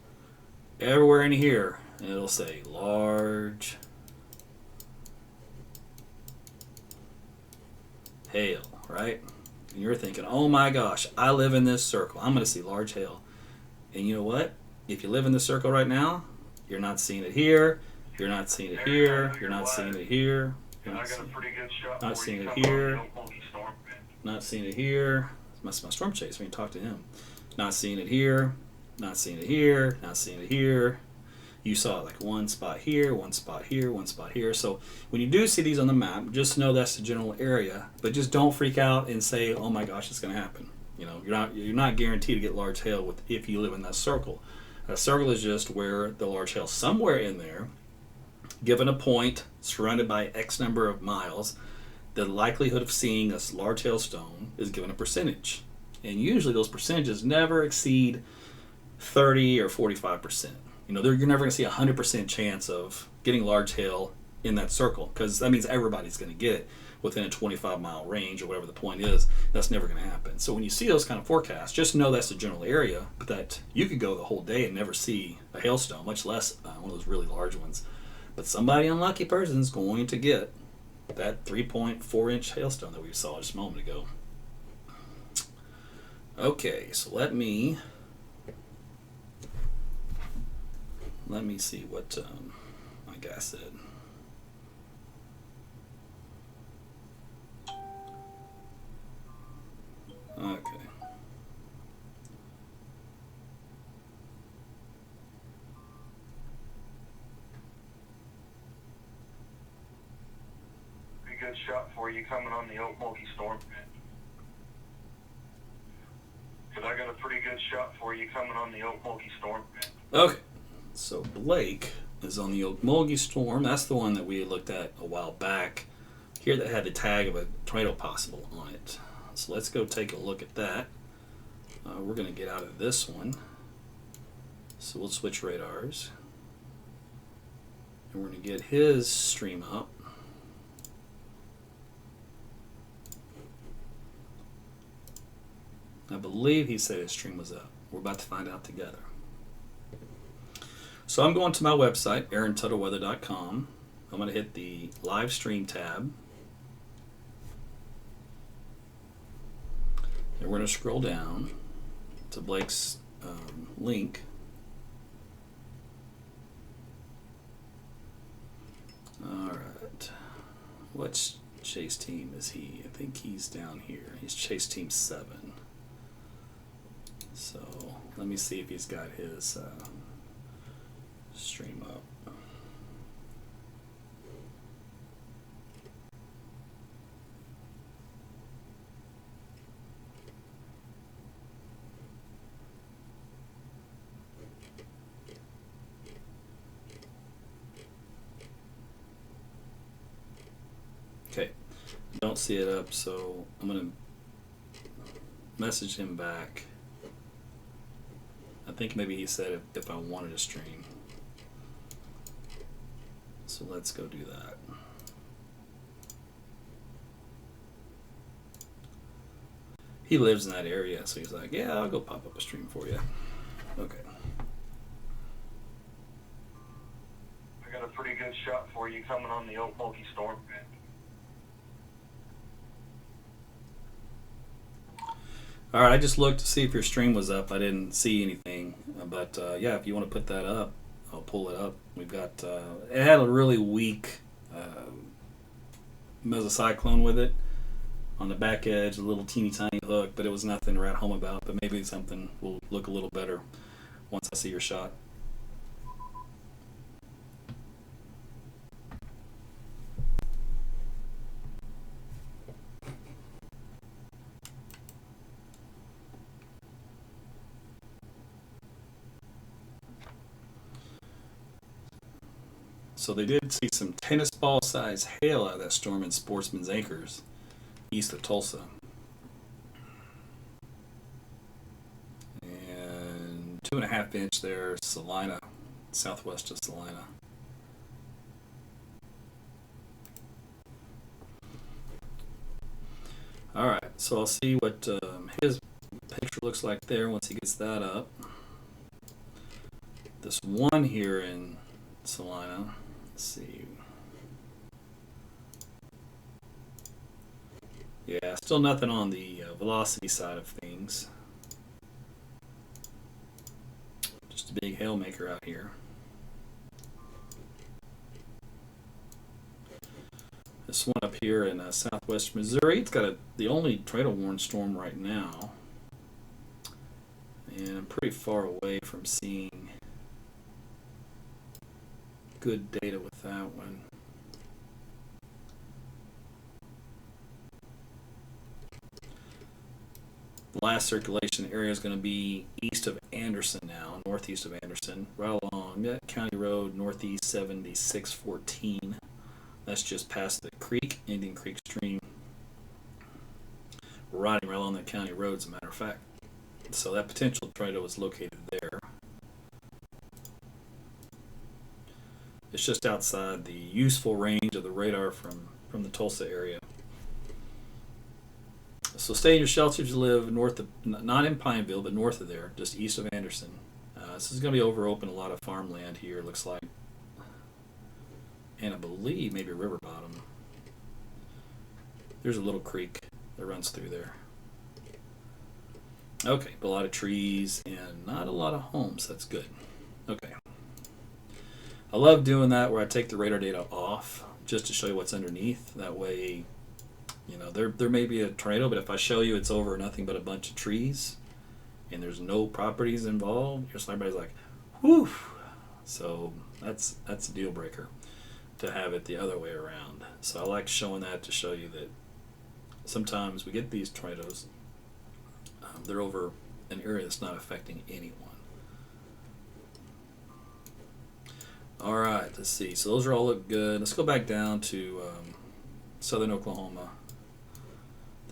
Everywhere in here, and it'll say large hail, right? And you're thinking, oh my gosh, I live in this circle. I'm going to see large hail. And you know what? If you live in this circle right now, you're not seeing it here. You're not seeing it here. You're not seeing it here. You're not seeing it here. Not seeing it here. That's my storm chase when you talk to him. Not seeing it here. Not seeing it here. Not seeing it here. You saw like one spot here, one spot here, one spot here. So when you do see these on the map, just know that's the general area. But just don't freak out and say, "Oh my gosh, it's going to happen." You know, you're not guaranteed to get large hail if you live in that circle. A circle is just where the large hail somewhere in there, given a point surrounded by X number of miles, the likelihood of seeing a large hailstone is given a percentage. And usually those percentages never exceed 30 or 45%. You know, you're never going to see a 100% chance of getting large hail in that circle, because that means everybody's going to get it within a 25-mile range or whatever the point is. That's never going to happen. So when you see those kind of forecasts, just know that's the general area, but that you could go the whole day and never see a hailstone, much less one of those really large ones. But somebody unlucky person is going to get that 3.4 inch hailstone that we saw just a moment ago. Okay, so let me see what my guy said. Okay. Pretty good shot for you coming on the Okmulgee storm. But I got a pretty good shot for you coming on the Okmulgee storm. Okay. So Blake is on the Okmulgee storm. That's the one that we looked at a while back. Here that had the tag of a tornado possible on it. So let's go take a look at that. We're going to get out of this one. So we'll switch radars. And we're going to get his stream up. I believe he said his stream was up. We're about to find out together. So I'm going to my website, AaronTuttleWeather.com. I'm going to hit the live stream tab. And we're going to scroll down to Blake's link. All right. What chase team is he? I think he's down here. He's chase team 7. So let me see if he's got his stream up. Okay, don't see it up, so I'm gonna message him back. I think maybe he said if I wanted to stream. So let's go do that. He lives in that area, so he's like, yeah, I'll go pop up a stream for you. Okay. I got a pretty good shot for you coming on the Okmulgee storm. All right, I just looked to see if your stream was up. I didn't see anything, but yeah, if you want to put that up, I'll pull it up. We've got it had a really weak mesocyclone with it on the back edge, a little teeny tiny hook, but it was nothing to write home about. But maybe something will look a little better once I see your shot. So they did see some tennis ball size hail out of that storm in Sportsman's Acres, east of Tulsa. And 2.5 inch there, Salina, southwest of Salina. All right, so I'll see what his picture looks like there once he gets that up. This one here in Salina, let's see. Yeah, still nothing on the velocity side of things. Just a big hail maker out here. This one up here in southwest Missouri, it's got the only tornado warning storm right now. And I'm pretty far away from seeing good data with that one. The last circulation area is going to be east of Anderson now, northeast of Anderson, right along that County Road, northeast 7614. That's just past the creek, Indian Creek Stream. We're riding right along that county road, as a matter of fact. So that potential tornado is located there. It's just outside the useful range of the radar from the Tulsa area. So stay in your shelter if you live north of, not in Pineville, but north of there, just east of Anderson. This is going to be over open, a lot of farmland here, it looks like. And I believe maybe a river bottom. There's a little creek that runs through there. Okay, but a lot of trees and not a lot of homes. That's good. Okay. I love doing that where I take the radar data off just to show you what's underneath. That way, you know, there may be a tornado, but if I show you it's over nothing but a bunch of trees and there's no properties involved, just everybody's like, whew. So that's a deal breaker to have it the other way around. So I like showing that to show you that sometimes we get these tornadoes, they're over an area that's not affecting anyone. All right, let's see. So those are all look good. Let's go back down to southern Oklahoma.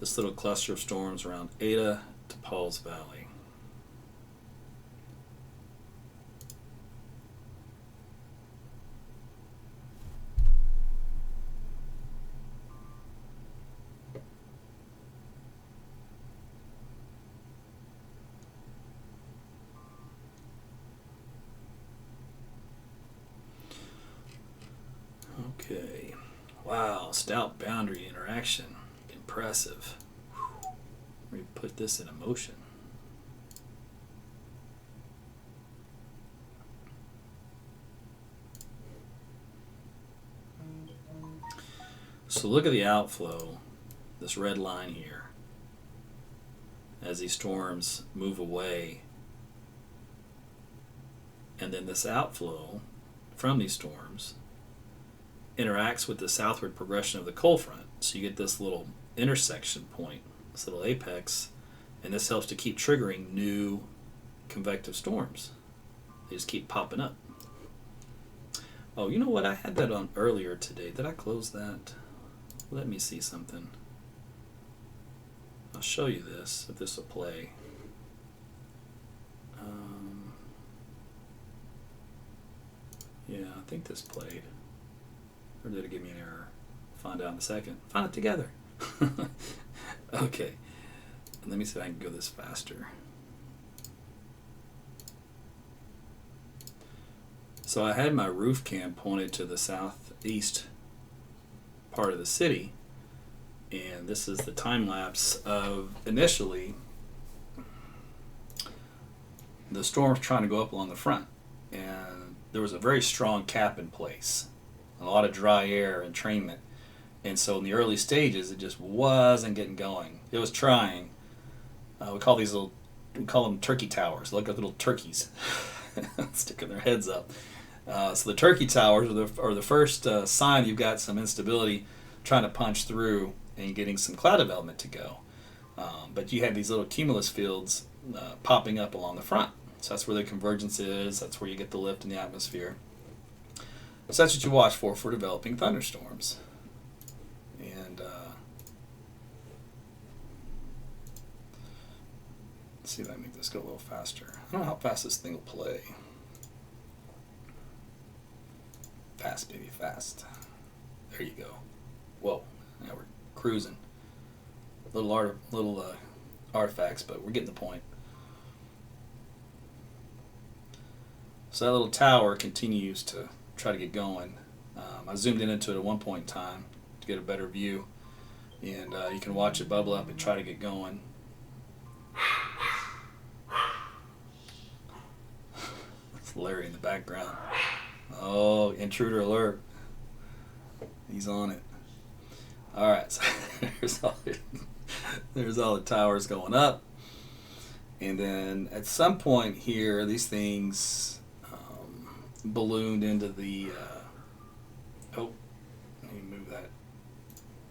This little cluster of storms around Ada to Pauls Valley. Okay. Wow, stout boundary interaction. Impressive. Let me put this in motion. So look at the outflow, this red line here, as these storms move away. And then this outflow from these storms interacts with the southward progression of the cold front. So you get this little intersection point, this little apex, and this helps to keep triggering new convective storms. They just keep popping up. Oh, you know what? I had that on earlier today. Did I close that? Let me see something. I'll show you this, if this will play. Yeah, I think this played. Or did it give me an error? Find out in a second. Find it together. Okay. Let me see if I can go this faster. So I had my roof cam pointed to the southeast part of the city, and this is the time lapse of initially the storm's trying to go up along the front, and there was a very strong cap in place, a lot of dry air entrainment, and so in the early stages it just wasn't getting going. It was trying. We call them turkey towers. Look at little turkeys sticking their heads up. So the turkey towers are the first sign you've got some instability trying to punch through and getting some cloud development to go. But you have these little cumulus fields popping up along the front. So that's where the convergence is. That's where you get the lift in the atmosphere. So that's what you watch for developing thunderstorms. And let's see if I can make this go a little faster. I don't know how fast this thing will play. Fast, baby, fast. There you go. Whoa, now we're cruising. Little artifacts, but we're getting the point. So that little tower continues to try to get going. I zoomed into it at one point in time to get a better view, and you can watch it bubble up and try to get going. That's Larry in the background. Oh, intruder alert. He's on it. All right, so there's all the towers going up. And then at some point here, these things ballooned into the... oh, let me move that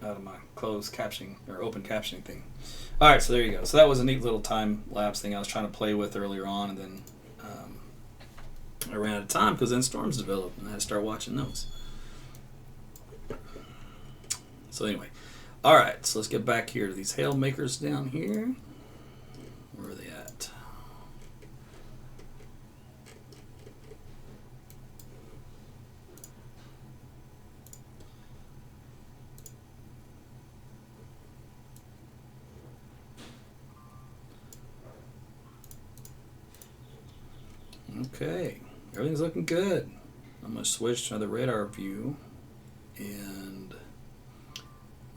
out of my closed captioning, or open captioning thing. All right, so there you go. So that was a neat little time-lapse thing I was trying to play with earlier on, and then I ran out of time because then storms developed, and I had to start watching those. So anyway, all right, so let's get back here to these hail makers down here. Where are they at? Okay, everything's looking good. I'm going to switch to the radar view, and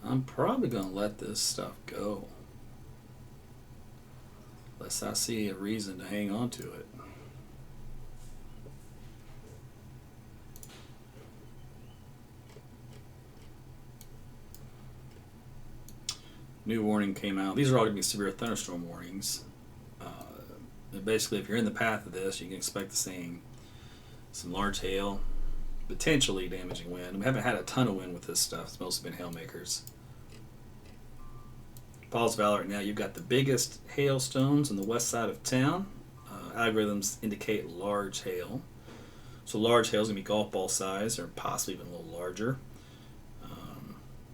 I'm probably going to let this stuff go, unless I see a reason to hang on to it. New warning came out. These are all going to be severe thunderstorm warnings. Basically, if you're in the path of this, you can expect to see some large hail, potentially damaging wind. We haven't had a ton of wind with this stuff. It's mostly been hail makers. Paul's Valley right now, you've got the biggest hailstones on the west side of town. Algorithms indicate large hail. So large hail is going to be golf ball size or possibly even a little larger.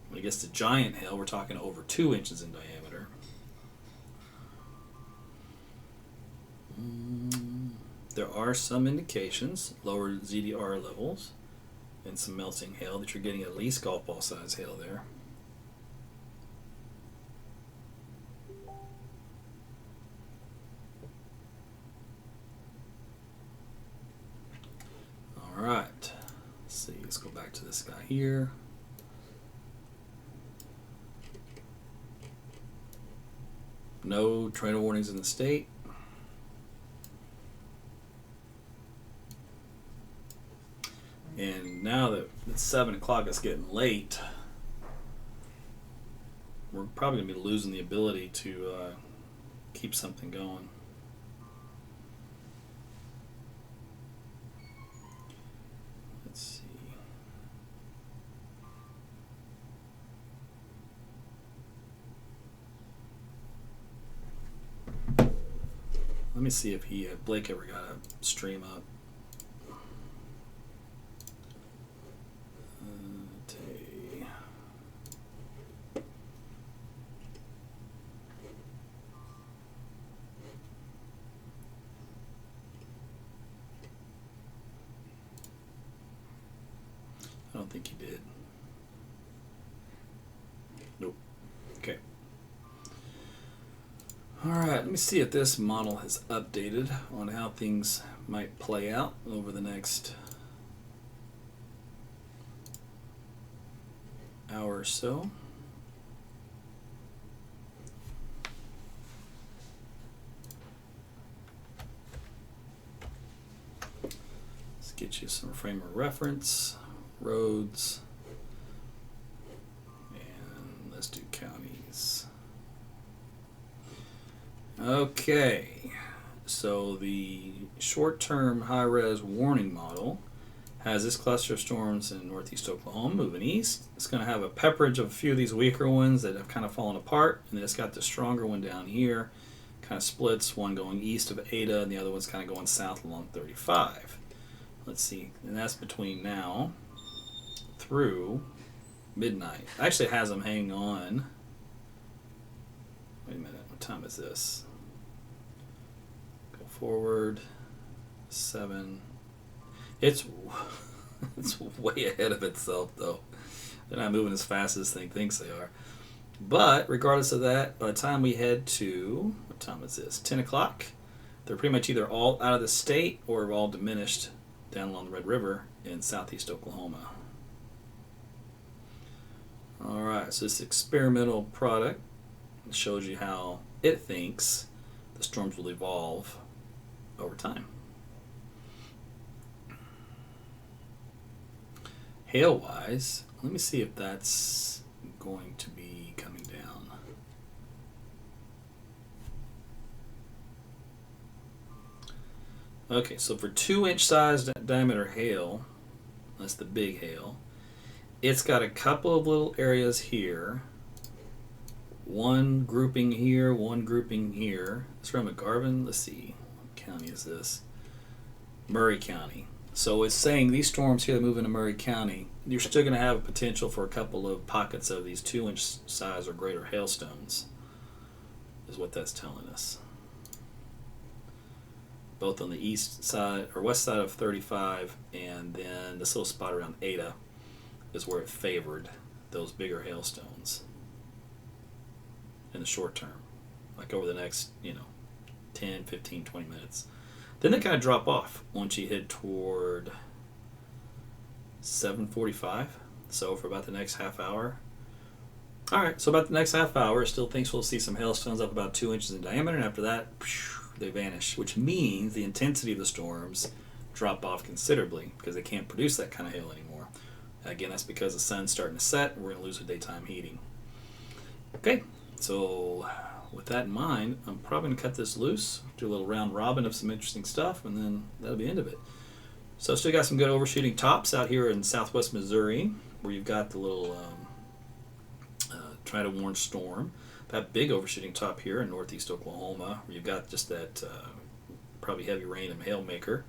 When it gets to giant hail, we're talking over 2 inches in diameter. There are some indications, lower ZDR levels and some melting hail, that you're getting at least golf ball size hail there. All right, let's see, let's go back to this guy here. No tornado warnings in the state. And now that it's 7 o'clock, it's getting late. We're probably going to be losing the ability to keep something going. Let's see. Let me see if Blake ever got a stream up. I don't think he did. Nope. Okay. Alright, let me see if this model has updated on how things might play out over the next hour or so. Let's get you some frame of reference. Roads, and let's do counties. Okay, so the short-term high-res warning model has this cluster of storms in northeast Oklahoma moving east. It's going to have a pepperage of a few of these weaker ones that have kind of fallen apart, and then it's got the stronger one down here, kind of splits, one going east of Ada and the other one's kind of going south along 35. Let's see, and that's between now through midnight. Actually, it has them hanging on. Wait a minute, what time is this? Go forward. 7. It's way ahead of itself, though. They're not moving as fast as this thing thinks they are. But regardless of that, by the time we head to, what time is this? 10 o'clock. They're pretty much either all out of the state or all diminished down along the Red River in southeast Oklahoma. Alright, so this experimental product shows you how it thinks the storms will evolve over time. Hail-wise, let me see if that's going to be coming down. Okay, so for 2-inch size diameter hail, that's the big hail, it's got a couple of little areas here. One grouping here, one grouping here. It's from McGarvin. Let's see, what county is this? Murray County. So it's saying these storms here that move into Murray County, you're still going to have a potential for a couple of pockets of these 2-inch size or greater hailstones, is what that's telling us. Both on the east side or west side of 35, and then this little spot around Ada is where it favored those bigger hailstones in the short term, like over the next 10, 15, 20 minutes. Then they kind of drop off once you head toward 7:45. So for about the next half hour. Alright, so about the next half hour, it still thinks we'll see some hailstones up about 2 inches in diameter, and after that, they vanish, which means the intensity of the storms drop off considerably because they can't produce that kind of hail anymore. Again, that's because the sun's starting to set, and we're going to lose the daytime heating. Okay, so with that in mind, I'm probably going to cut this loose, do a little round robin of some interesting stuff, and then that'll be the end of it. So still got some good overshooting tops out here in southwest Missouri, where you've got the little try to warn storm. That big overshooting top here in northeast Oklahoma, where you've got just that probably heavy rain and hail maker.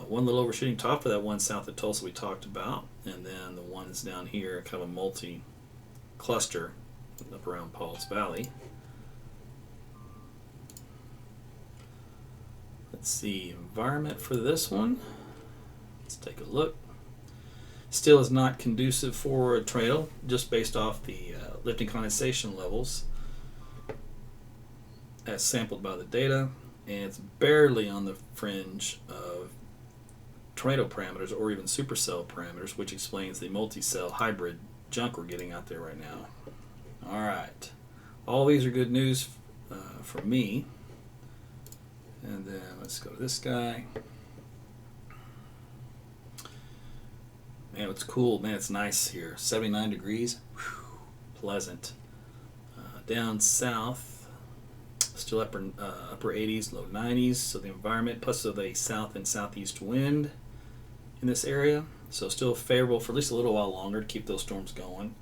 One little overshooting top for that one south of Tulsa we talked about, and then the ones down here, kind of a multi-cluster up around Paul's Valley. Let's see, environment for this one. Let's take a look. Still is not conducive for a tornado, just based off the lifting condensation levels as sampled by the data, and it's barely on the fringe of tornado parameters or even supercell parameters, which explains the multi-cell hybrid junk we're getting out there right now. All right. All these are good news for me. And then let's go to this guy. Man, it's cool. Man, it's nice here. 79 degrees. Whew, pleasant. Down south, still upper 80s, low 90s. So the environment, plus the south and southeast wind in this area. So still favorable for at least a little while longer to keep those storms going.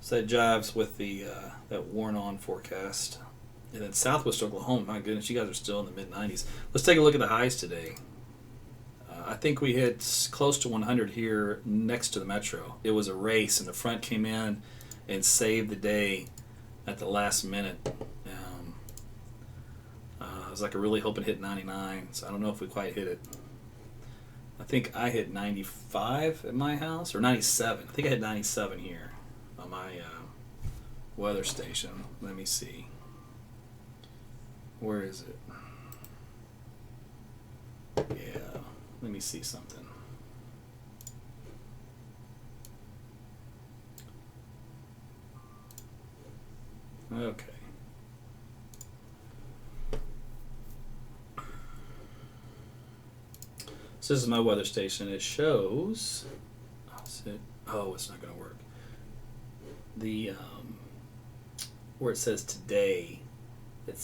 So that jives with the that worn-on forecast. And then southwest Oklahoma, my goodness, you guys are still in the mid-90s. Let's take a look at the highs today. I think we hit close to 100 here next to the metro. It was a race, and the front came in and saved the day at the last minute. I was like really hoping to hit 99, so I don't know if we quite hit it. I think I hit 95 at my house, or 97. I think I hit 97 here on my weather station. Let me see. Where is it? Yeah, let me see something. Okay. So this is my weather station. It shows. Oh, it's not going to work. The where it says today.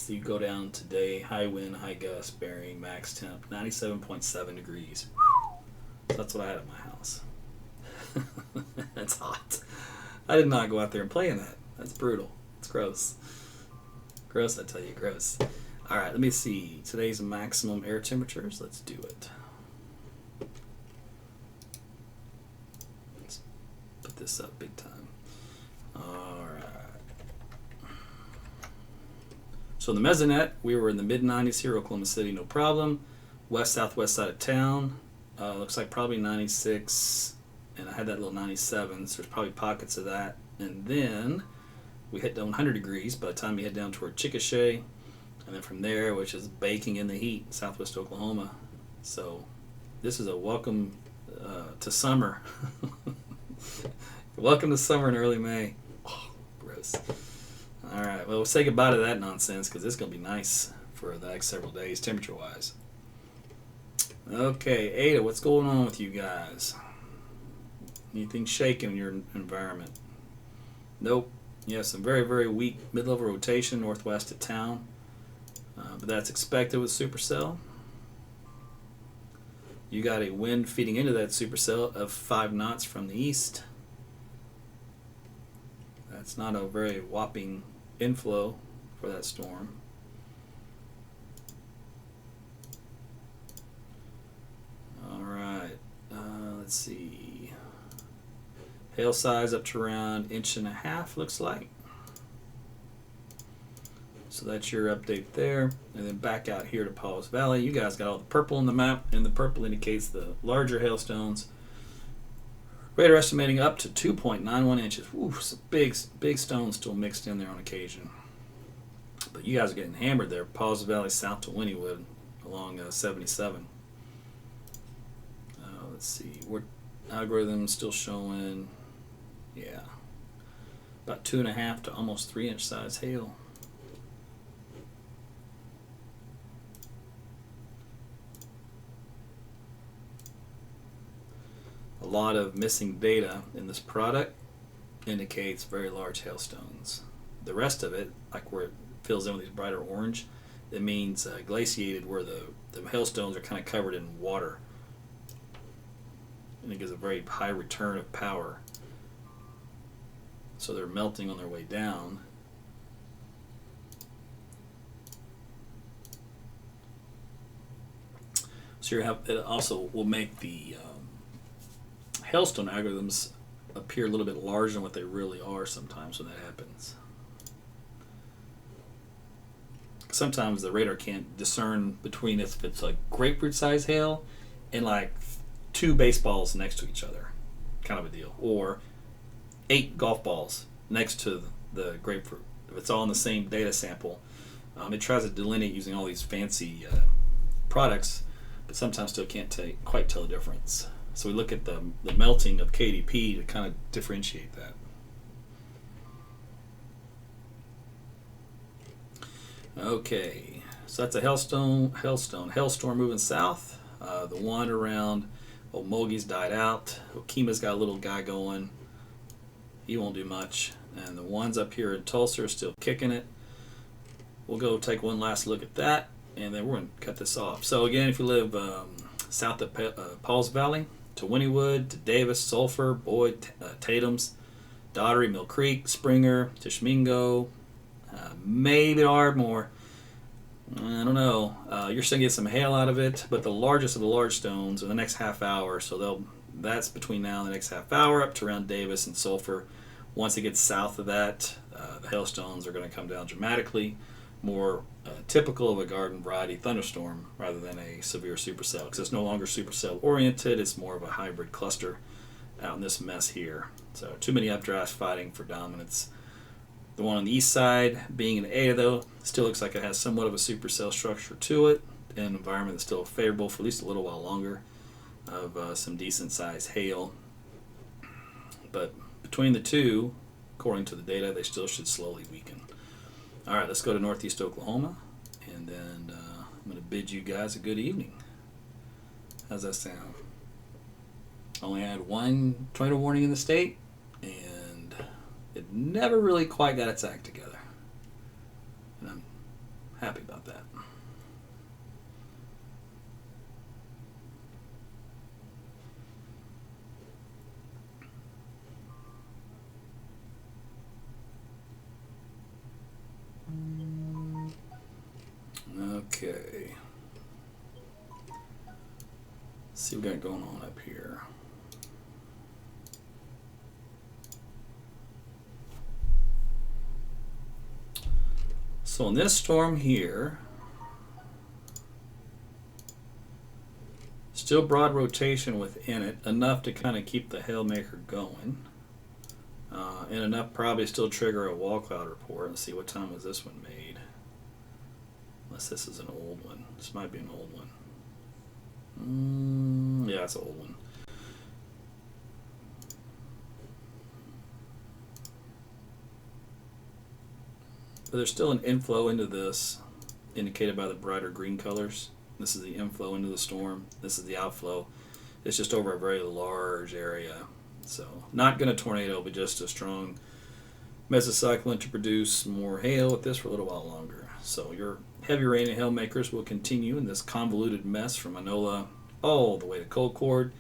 You go down today, high wind, high gust, bearing, max temp, 97.7 degrees. So that's what I had at my house. That's hot. I did not go out there and play in that. That's brutal. It's gross. Gross, I tell you, gross. All right, let me see. Today's maximum air temperatures. Let's do it. Let's put this up big time. All right. So the mesonet, we were in the mid-90s here, Oklahoma City, no problem. West-southwest side of town, looks like probably 96, and I had that little 97, so there's probably pockets of that. And then we hit down 100 degrees by the time we head down toward Chickasha, and then from there, which is baking in the heat, southwest Oklahoma. So this is a welcome to summer. Welcome to summer in early May. Oh, gross. All right, well, we'll say goodbye to that nonsense because it's going to be nice for the next several days, temperature-wise. Okay, Ada, what's going on with you guys? Anything shaking in your environment? Nope. Yeah, some very, very weak mid-level rotation northwest of town, but that's expected with supercell. You got a wind feeding into that supercell of 5 knots from the east. That's not a very whopping inflow for that storm. All right, let's see. Hail size up to around 1.5 inches, looks like. So that's your update there. And then back out here to Paul's Valley. You guys got all the purple on the map, and the purple indicates the larger hailstones. Radar estimating up to 2.91 inches. Ooh, some big stones still mixed in there on occasion. But you guys are getting hammered there. Paul's Valley south to Wynnewood along 77. Let's see. We're algorithm still showing, yeah, about 2.5 to almost 3 inch size hail. A lot of missing data in this product indicates very large hailstones. The rest of it, like where it fills in with these brighter orange, it means glaciated, where the hailstones are kind of covered in water. And it gives a very high return of power. So they're melting on their way down. So it also will make the hailstone algorithms appear a little bit larger than what they really are sometimes when that happens. Sometimes the radar can't discern between if it's like grapefruit size hail and like 2 baseballs next to each other, kind of a deal, or 8 golf balls next to the grapefruit. If it's all in the same data sample, it tries to delineate using all these fancy products, but sometimes still can't quite tell the difference. So we look at the melting of KDP to kind of differentiate that. Okay, so that's a hailstorm moving south. The one around Okmulgee's died out. Okima's got a little guy going. He won't do much. And the ones up here in Tulsa are still kicking it. We'll go take one last look at that, and then we're going to cut this off. So again, if you live south of Pauls Valley, to Wynnewood, to Davis, Sulphur, Boyd, Tatum's, Daughtery, Mill Creek, Springer, Tishmingo, maybe Ardmore. I don't know. You're still going to get some hail out of it, but the largest of the large stones in the next half hour, so that's between now and the next half hour up to around Davis and Sulphur. Once it gets south of that, the hailstones are going to come down dramatically, more typical of a garden variety thunderstorm rather than a severe supercell, because it's no longer supercell oriented, it's more of a hybrid cluster out in this mess here. So too many updrafts fighting for dominance. The one on the east side, being an Eta though, still looks like it has somewhat of a supercell structure to it, in an environment that's still favorable for at least a little while longer of some decent sized hail. But between the two, according to the data, they still should slowly weaken. All right, let's go to northeast Oklahoma, and then I'm going to bid you guys a good evening. How's that sound? Only had one tornado warning in the state, and it never really quite got its act together. And I'm happy about that. Okay. Let's see what we got going on up here. So in this storm here, still broad rotation within it, enough to kind of keep the hailmaker going, and enough probably still trigger a wall cloud report. Let's see, what time was this one made? Unless this is an old one. This might be an old one. Yeah, it's an old one. But there's still an inflow into this, indicated by the brighter green colors. This is the inflow into the storm. This is the outflow. It's just over a very large area. So not going to tornado, but just a strong mesocyclone to produce more hail with this for a little while longer. So your heavy rain and hail makers will continue in this convoluted mess from Manola all the way to Colcord.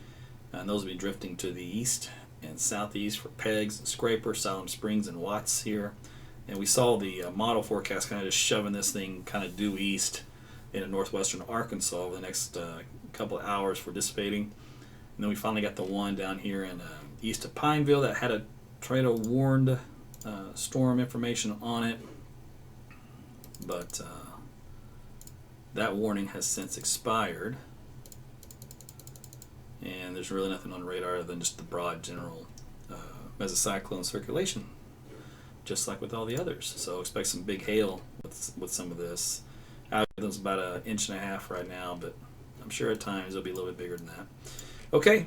And those will be drifting to the east and southeast for Pegs and Scraper, Salem Springs and Watts here. And we saw the model forecast kind of just shoving this thing kind of due east into northwestern Arkansas over the next couple of hours for dissipating. And then we finally got the one down here in east of Pineville that had a tornado warned storm information on it. But that warning has since expired. And there's really nothing on radar other than just the broad general mesocyclone circulation, just like with all the others. So expect some big hail with some of this. Algorithm's about 1.5 inches right now, but I'm sure at times it'll be a little bit bigger than that. Okay.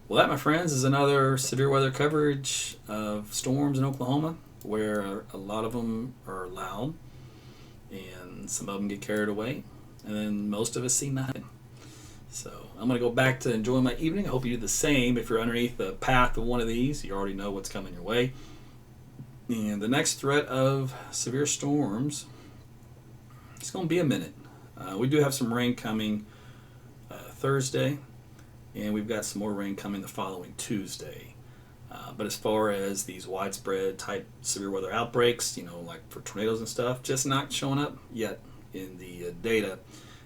Well, that, my friends, is another severe weather coverage of storms in Oklahoma, where a lot of them are loud, and some of them get carried away, and then most of us see nothing. So I'm going to go back to enjoying my evening. I hope you do the same. If you're underneath the path of one of these, you already know what's coming your way. And the next threat of severe storms, it's going to be a minute. We do have some rain coming Thursday, and we've got some more rain coming the following Tuesday. But as far as these widespread type severe weather outbreaks, like for tornadoes and stuff, just not showing up yet in the data.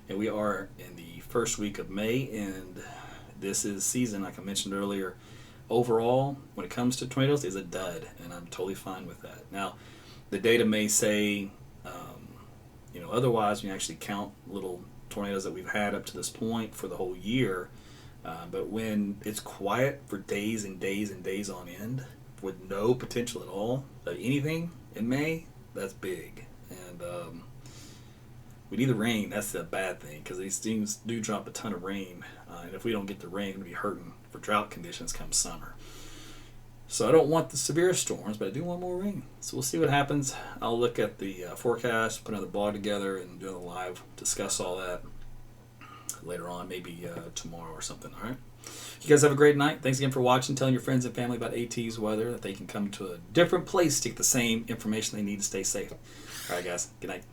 And we are in the first week of May, and this is season, like I mentioned earlier. Overall, when it comes to tornadoes, is a dud, and I'm totally fine with that. Now, the data may say, otherwise, when you actually count little tornadoes that we've had up to this point for the whole year, but when it's quiet for days and days and days on end, with no potential at all of anything in May, that's big. And We need the rain. That's the bad thing, because these things do drop a ton of rain. And if we don't get the rain, we'll be hurting for drought conditions come summer. So I don't want the severe storms, but I do want more rain. So we'll see what happens. I'll look at the forecast, put another blog together, and do a live, discuss all that later on, maybe tomorrow or something. All right. You guys have a great night. Thanks again for watching. Telling your friends and family about AT's weather, that they can come to a different place to get the same information they need to stay safe. All right, guys. Good night.